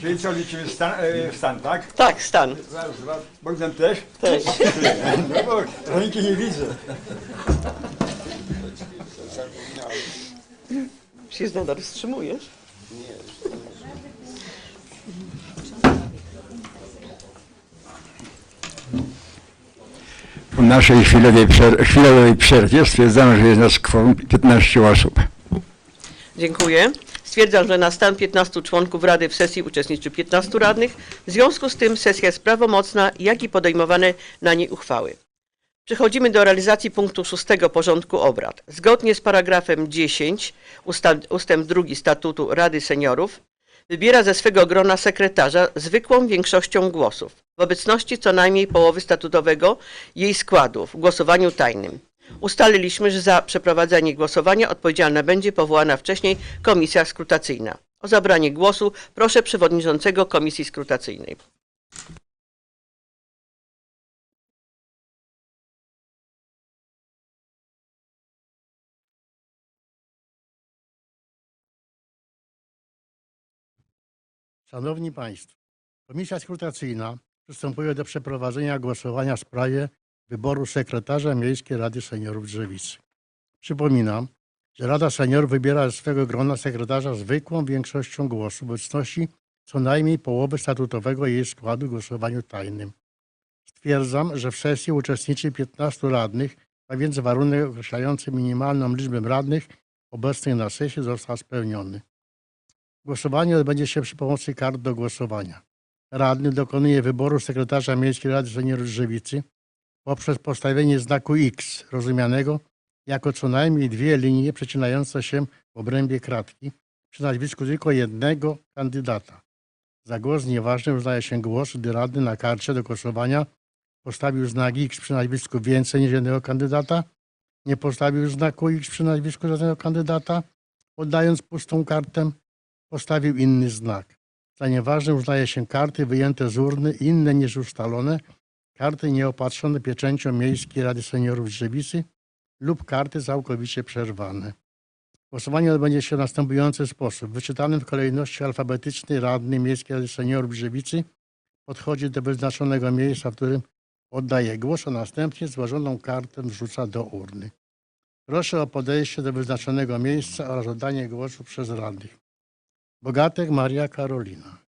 Czyli co, liczymy stan, tak? Tak, stan. Raz. Bogdan też? Też. No bo ręki nie widzę. Się nadal wstrzymujesz? Po naszej chwilowej przerwie stwierdzamy, że jest nas kworum 15 osób. Dziękuję. Stwierdzam, że na stan 15 członków Rady w sesji uczestniczy 15 radnych. W związku z tym sesja jest prawomocna, jak i podejmowane na niej uchwały. Przechodzimy do realizacji punktu 6 porządku obrad. Zgodnie z paragrafem 10 ustęp 2 Statutu Rady Seniorów wybiera ze swego grona sekretarza zwykłą większością głosów, w obecności co najmniej połowy statutowego jej składu w głosowaniu tajnym. Ustaliliśmy, że za przeprowadzenie głosowania odpowiedzialna będzie powołana wcześniej komisja skrutacyjna. O zabranie głosu proszę przewodniczącego komisji skrutacyjnej. Szanowni Państwo, Komisja Skrutacyjna przystępuje do przeprowadzenia głosowania w sprawie wyboru sekretarza Miejskiej Rady Seniorów Drzewicy. Przypominam, że Rada Seniorów wybiera ze swego grona sekretarza zwykłą większością głosów w obecności co najmniej połowy statutowego jej składu w głosowaniu tajnym. Stwierdzam, że w sesji uczestniczy 15 radnych, a więc warunek określający minimalną liczbę radnych obecnych na sesji został spełniony. Głosowanie odbędzie się przy pomocy kart do głosowania. Radny dokonuje wyboru sekretarza Miejskiej Rady Seniorów Drzewicy poprzez postawienie znaku X, rozumianego jako co najmniej 2 linie przecinające się w obrębie kratki przy nazwisku tylko jednego kandydata. Za głos nieważny uznaje się głos, gdy radny na karcie do głosowania postawił znak X przy nazwisku więcej niż jednego kandydata, nie postawił znaku X przy nazwisku żadnego kandydata, oddając pustą kartę, postawił inny znak. Za nieważne uznaje się karty wyjęte z urny inne niż ustalone, karty nieopatrzone pieczęcią Miejskiej Rady Seniorów Drzewicy lub karty całkowicie przerwane. Głosowanie odbędzie się w następujący sposób. W wyczytanym w kolejności alfabetycznej radny Miejskiej Rady Seniorów Drzewicy podchodzi do wyznaczonego miejsca, w którym oddaje głos, a następnie złożoną kartę wrzuca do urny. Proszę o podejście do wyznaczonego miejsca oraz oddanie głosu przez radnych. Bogatek Maria Karolina.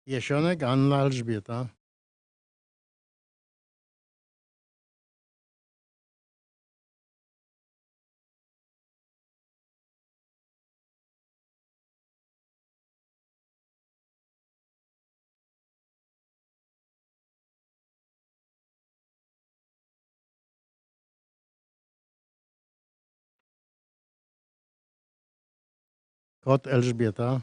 Jesionek Anna Elżbieta, Kot Elżbieta,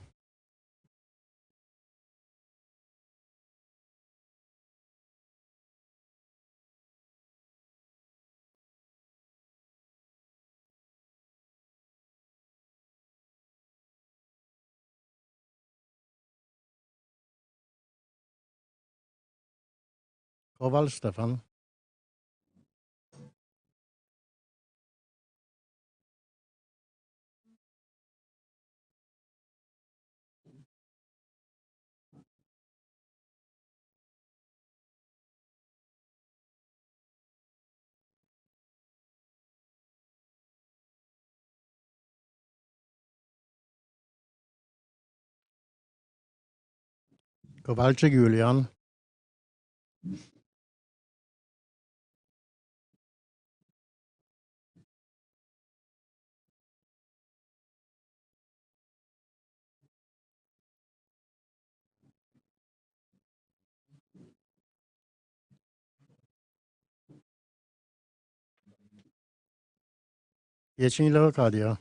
Kowal Stefan, Kowalczyk Julian, Jecień Leokadia,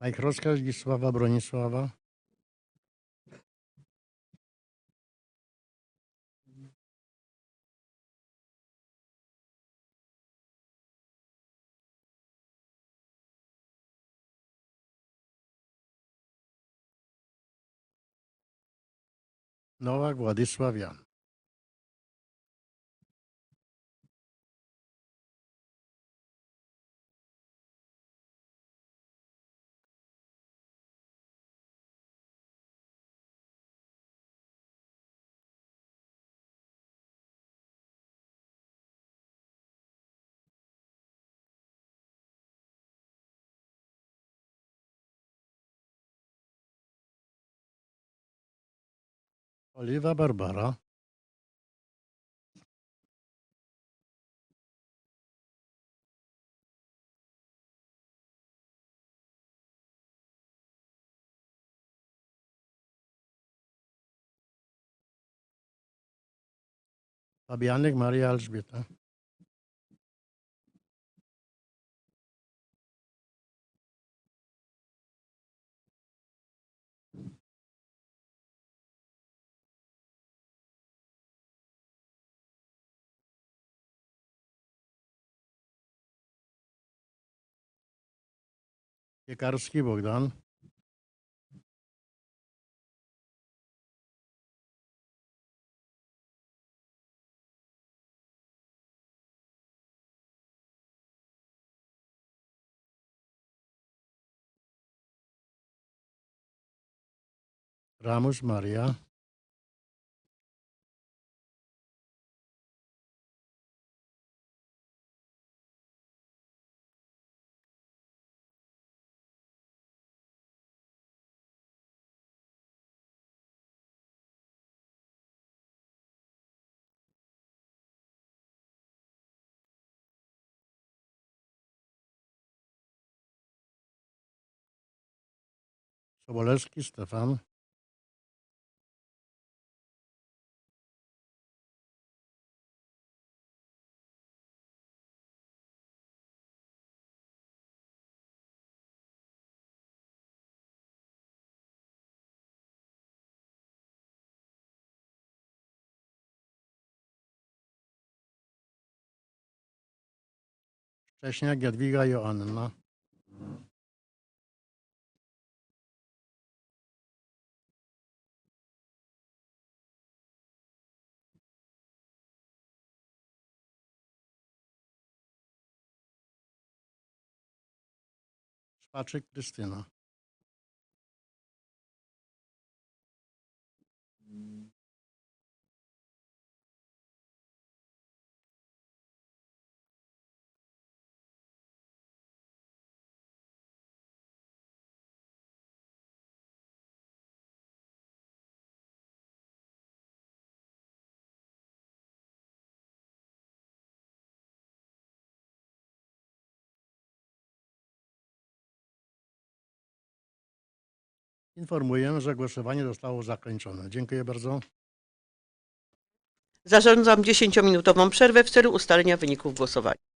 Majchrowska Zdzisława Bronisława, Nowak Władysław Jan. Oliwa Barbara, Fabianek Maria Elżbieta, Piekarski Bogdan, Ramus Maria, Sobolewski Stefan, Szcześniak Jadwiga Joanna, Szpaczyk Krystyna, Informuję, że głosowanie zostało zakończone. Dziękuję bardzo. Zarządzam 10-minutową przerwę w celu ustalenia wyników głosowania.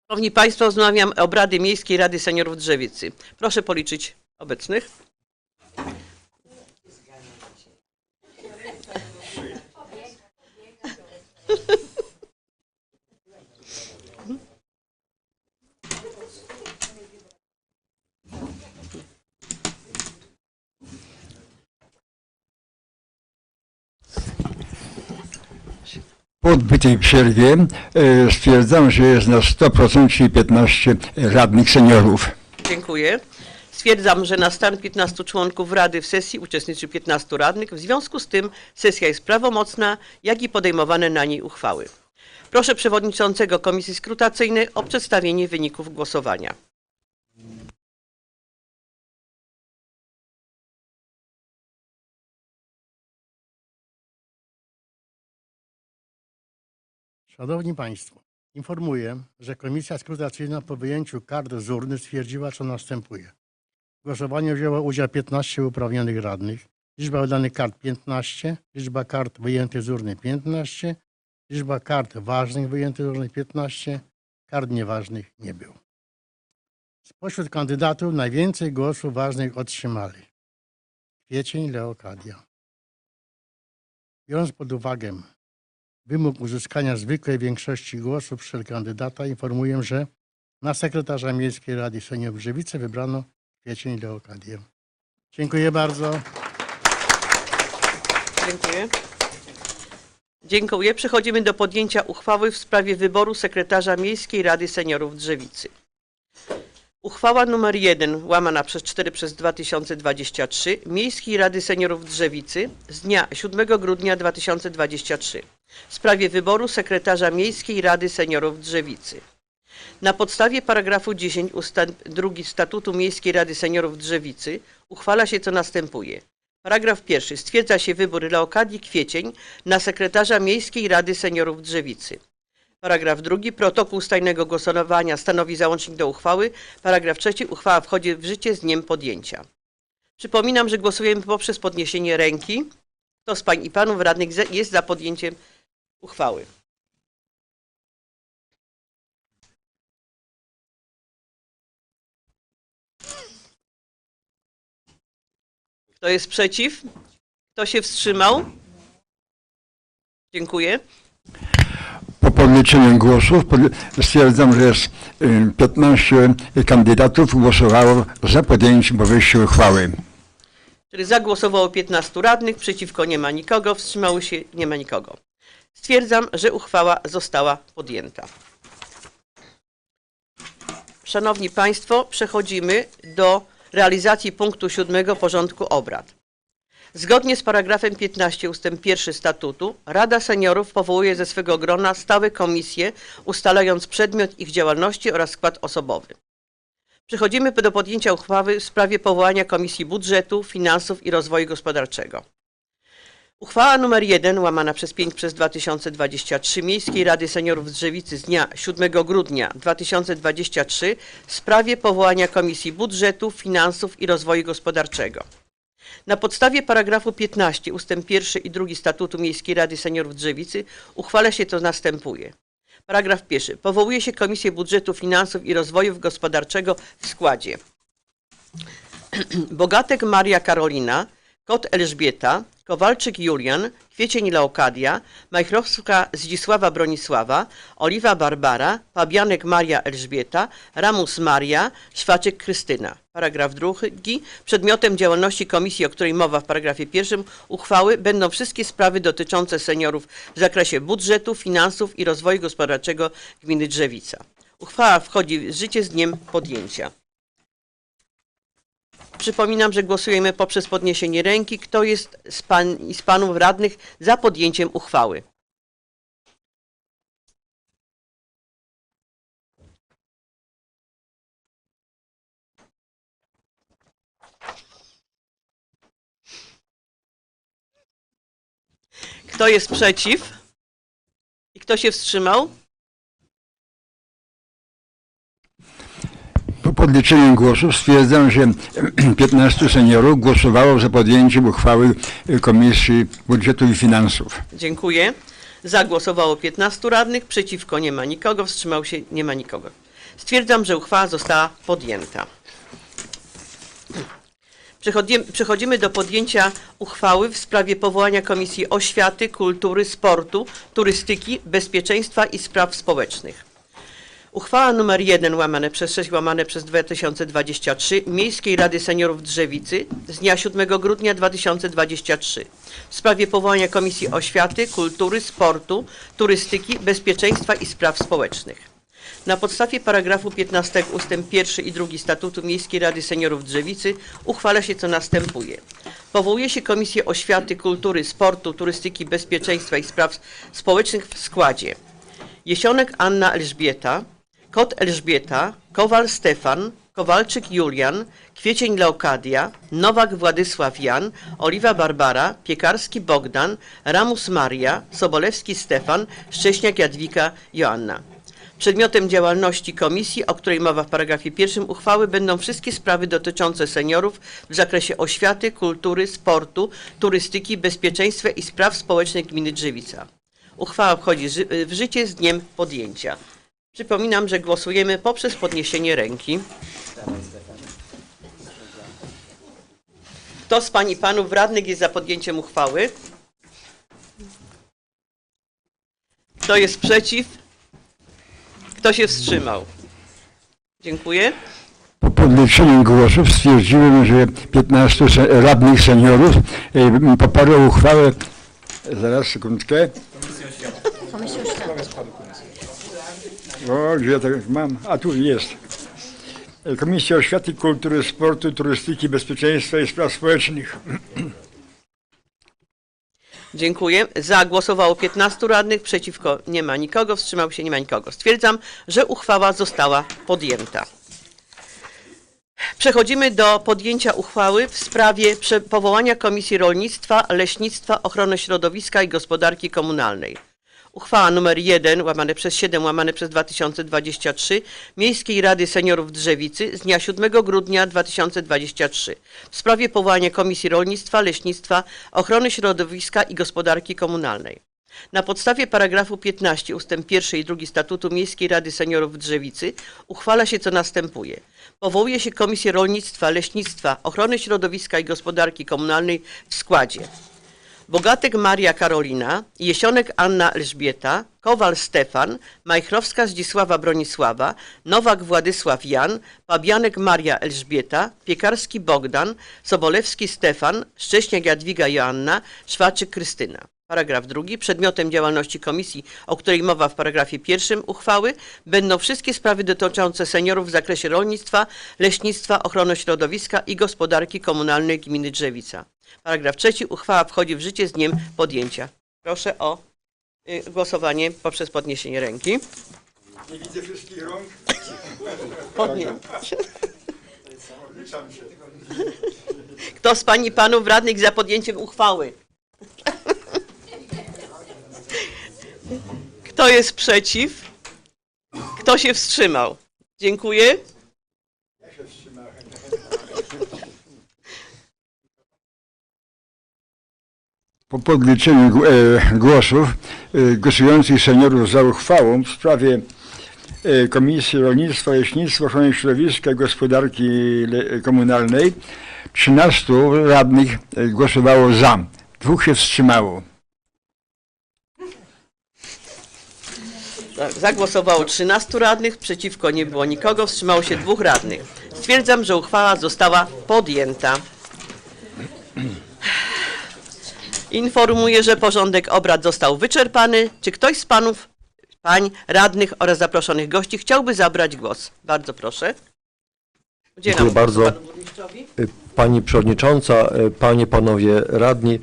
Szanowni Państwo, wznawiam obrady Miejskiej Rady Seniorów Drzewicy. Proszę policzyć obecnych. Po odbytej przerwie stwierdzam, że jest na 100%, czyli 15 radnych seniorów. Dziękuję. Stwierdzam, że na stan 15 członków Rady w sesji uczestniczy 15 radnych. W związku z tym sesja jest prawomocna, jak i podejmowane na niej uchwały. Proszę przewodniczącego Komisji Skrutacyjnej o przedstawienie wyników głosowania. Szanowni Państwo, informuję, że Komisja Skrutacyjna po wyjęciu kart z urny stwierdziła, co następuje. W głosowaniu wzięło udział 15 uprawnionych radnych. Liczba oddanych kart 15, liczba kart wyjętych z urny 15, liczba kart ważnych wyjętych z urny 15, kart nieważnych nie było. Spośród kandydatów najwięcej głosów ważnych otrzymali Kwiecień, Leokadia. Biorąc pod uwagę wymóg uzyskania zwykłej większości głosów przez kandydata, informuję, że na sekretarza Miejskiej Rady Seniorów Drzewice wybrano Kwiecień Leokadię. Dziękuję bardzo. Dziękuję. Dziękuję. Przechodzimy do podjęcia uchwały w sprawie wyboru sekretarza Miejskiej Rady Seniorów Drzewicy. Uchwała nr 1 łamana przez 4 przez 2023 Miejskiej Rady Seniorów Drzewicy z dnia 7 grudnia 2023 w sprawie wyboru sekretarza Miejskiej Rady Seniorów Drzewicy. Na podstawie paragrafu 10 ustęp 2 Statutu Miejskiej Rady Seniorów Drzewicy uchwala się co następuje. Paragraf 1. Stwierdza się wybór Leokadii Kwiecień na sekretarza Miejskiej Rady Seniorów Drzewicy. Paragraf 2. Protokół z tajnego głosowania stanowi załącznik do uchwały. Paragraf 3. Uchwała wchodzi w życie z dniem podjęcia. Przypominam, że głosujemy poprzez podniesienie ręki. Kto z pań i panów radnych jest za podjęciem uchwały? Kto jest przeciw? Kto się wstrzymał? Dziękuję. Po podliczeniu głosów stwierdzam, że jest 15 kandydatów głosowało za podjęciem powyższej uchwały. Czyli zagłosowało 15 radnych, przeciwko nie ma nikogo, wstrzymało się nie ma nikogo. Stwierdzam, że uchwała została podjęta. Szanowni Państwo, przechodzimy do realizacji punktu 7 porządku obrad. Zgodnie z paragrafem 15 ust. 1 statutu Rada Seniorów powołuje ze swego grona stałe komisje, ustalając przedmiot ich działalności oraz skład osobowy. Przechodzimy do podjęcia uchwały w sprawie powołania Komisji Budżetu, Finansów i Rozwoju Gospodarczego. Uchwała nr 1 łamana przez 5 przez 2023 Miejskiej Rady Seniorów Drzewicy z dnia 7 grudnia 2023 w sprawie powołania Komisji Budżetu, Finansów i Rozwoju Gospodarczego. Na podstawie paragrafu 15 ust. 1 i 2 Statutu Miejskiej Rady Seniorów Drzewicy uchwala się to następuje. Paragraf 1. Powołuje się Komisję Budżetu, Finansów i Rozwoju Gospodarczego w składzie Bogatek Maria Karolina, Kot Elżbieta, Kowalczyk Julian, Kwiecień Leokadia, Majchrowska Zdzisława Bronisława, Oliwa Barbara, Pabianek Maria Elżbieta, Ramus Maria, Szwaczyk Krystyna. Paragraf 2. Przedmiotem działalności komisji, o której mowa w paragrafie 1 uchwały, będą wszystkie sprawy dotyczące seniorów w zakresie budżetu, finansów i rozwoju gospodarczego gminy Drzewica. Uchwała wchodzi w życie z dniem podjęcia. Przypominam, że głosujemy poprzez podniesienie ręki. Kto jest z pań i z panów radnych za podjęciem uchwały? Kto jest przeciw? I kto się wstrzymał? Po podliczeniu głosów stwierdzam, że 15 seniorów głosowało za podjęciem uchwały Komisji Budżetu i Finansów. Dziękuję. Za głosowało 15 radnych, przeciwko nie ma nikogo, wstrzymał się nie ma nikogo. Stwierdzam, że uchwała została podjęta. Przechodzimy do podjęcia uchwały w sprawie powołania Komisji Oświaty, Kultury, Sportu, Turystyki, Bezpieczeństwa i Spraw Społecznych. Uchwała nr 1 /6/2023 Miejskiej Rady Seniorów Drzewicy z dnia 7 grudnia 2023 w sprawie powołania Komisji Oświaty, Kultury, Sportu, Turystyki, Bezpieczeństwa i Spraw Społecznych. Na podstawie paragrafu 15 ust. 1 i 2 Statutu Miejskiej Rady Seniorów Drzewicy uchwala się co następuje. Powołuje się Komisję Oświaty, Kultury, Sportu, Turystyki, Bezpieczeństwa i Spraw Społecznych w składzie: Jesionek Anna Elżbieta, Kot Elżbieta, Kowal Stefan, Kowalczyk Julian, Kwiecień Leokadia, Nowak Władysław Jan, Oliwa Barbara, Piekarski Bogdan, Ramus Maria, Sobolewski Stefan, Szcześniak Jadwiga Joanna. Przedmiotem działalności komisji, o której mowa w paragrafie 1 uchwały, będą wszystkie sprawy dotyczące seniorów w zakresie oświaty, kultury, sportu, turystyki, bezpieczeństwa i spraw społecznych gminy Drzewica. Uchwała wchodzi w życie z dniem podjęcia. Przypominam, że głosujemy poprzez podniesienie ręki. Kto z pań i panów radnych jest za podjęciem uchwały? Kto jest przeciw? Kto się wstrzymał? Dziękuję. Po podliczeniu głosów stwierdziłem, że 15 radnych seniorów poparło uchwałę. Zaraz, sekundkę. O, gdzie ja tak mam? A tu jest. Komisja Oświaty, Kultury, Sportu, Turystyki, Bezpieczeństwa i Spraw Społecznych. Dziękuję. Za głosowało 15 radnych, przeciwko nie ma nikogo, wstrzymał się nie ma nikogo. Stwierdzam, że uchwała została podjęta. Przechodzimy do podjęcia uchwały w sprawie powołania Komisji Rolnictwa, Leśnictwa, Ochrony Środowiska i Gospodarki Komunalnej. Uchwała nr 1 /7/2023 Miejskiej Rady Seniorów Drzewicy z dnia 7 grudnia 2023 w sprawie powołania Komisji Rolnictwa, Leśnictwa, Ochrony Środowiska i Gospodarki Komunalnej. Na podstawie paragrafu 15 ust. 1 i 2 Statutu Miejskiej Rady Seniorów Drzewicy uchwala się co następuje. Powołuje się Komisję Rolnictwa, Leśnictwa, Ochrony Środowiska i Gospodarki Komunalnej w składzie: Bogatek Maria Karolina, Jesionek Anna Elżbieta, Kowal Stefan, Majchrowska Zdzisława Bronisława, Nowak Władysław Jan, Pabianek Maria Elżbieta, Piekarski Bogdan, Sobolewski Stefan, Szcześniak Jadwiga Joanna, Szwaczyk Krystyna. Paragraf 2. Przedmiotem działalności komisji, o której mowa w paragrafie 1 uchwały, będą wszystkie sprawy dotyczące seniorów w zakresie rolnictwa, leśnictwa, ochrony środowiska i gospodarki komunalnej gminy Drzewica. Paragraf 3. Uchwała wchodzi w życie z dniem podjęcia. Proszę o głosowanie poprzez podniesienie ręki. Nie widzę wszystkich rąk. Kto z pań i panów radnych za podjęciem uchwały? Kto jest przeciw? Kto się wstrzymał? Dziękuję. Po podliczeniu głosów głosujących seniorów za uchwałą w sprawie Komisji Rolnictwa, Leśnictwa, Ochrony Środowiska i Gospodarki Komunalnej 13 radnych głosowało za, 2 się wstrzymało. Tak, zagłosowało 13 radnych, przeciwko nie było nikogo, wstrzymało się 2 radnych. Stwierdzam, że uchwała została podjęta. Informuję, że porządek obrad został wyczerpany. Czy ktoś z panów, pań radnych oraz zaproszonych gości chciałby zabrać głos? Bardzo proszę. Udzielam Dziękuję bardzo. panu burmistrzowi. Pani Przewodnicząca, Panie, Panowie Radni,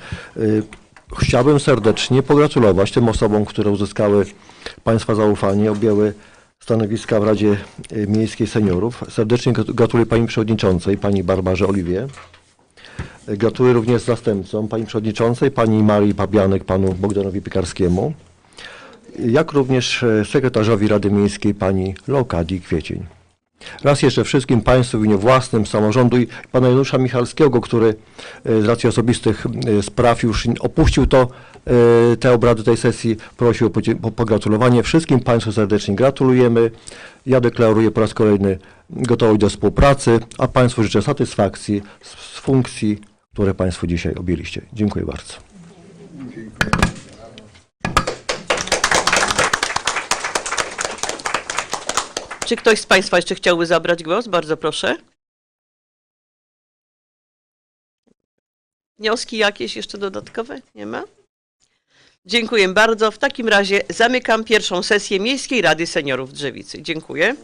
chciałbym serdecznie pogratulować tym osobom, które uzyskały Państwa zaufanie, objęły stanowiska w Radzie Miejskiej Seniorów. Serdecznie gratuluję Pani Przewodniczącej, Pani Barbarze Oliwie. Gratuluję również zastępcom Pani Przewodniczącej, Pani Marii Pabianek, Panu Bogdanowi Piekarskiemu, jak również sekretarzowi Rady Miejskiej Pani Leokadii Kwiecień. Raz jeszcze wszystkim Państwu w imieniu własnym, samorządu i pana Janusza Michalskiego, który z racji osobistych spraw już opuścił te obrady tej sesji, prosił o pogratulowanie. Wszystkim Państwu serdecznie gratulujemy. Ja deklaruję po raz kolejny gotowość do współpracy, a Państwu życzę satysfakcji z funkcji, które Państwo dzisiaj objęliście. Dziękuję bardzo. Czy ktoś z Państwa jeszcze chciałby zabrać głos? Bardzo proszę. Wnioski jakieś jeszcze dodatkowe? Nie ma? Dziękuję bardzo. W takim razie zamykam pierwszą sesję Miejskiej Rady Seniorów Drzewicy. Dziękuję.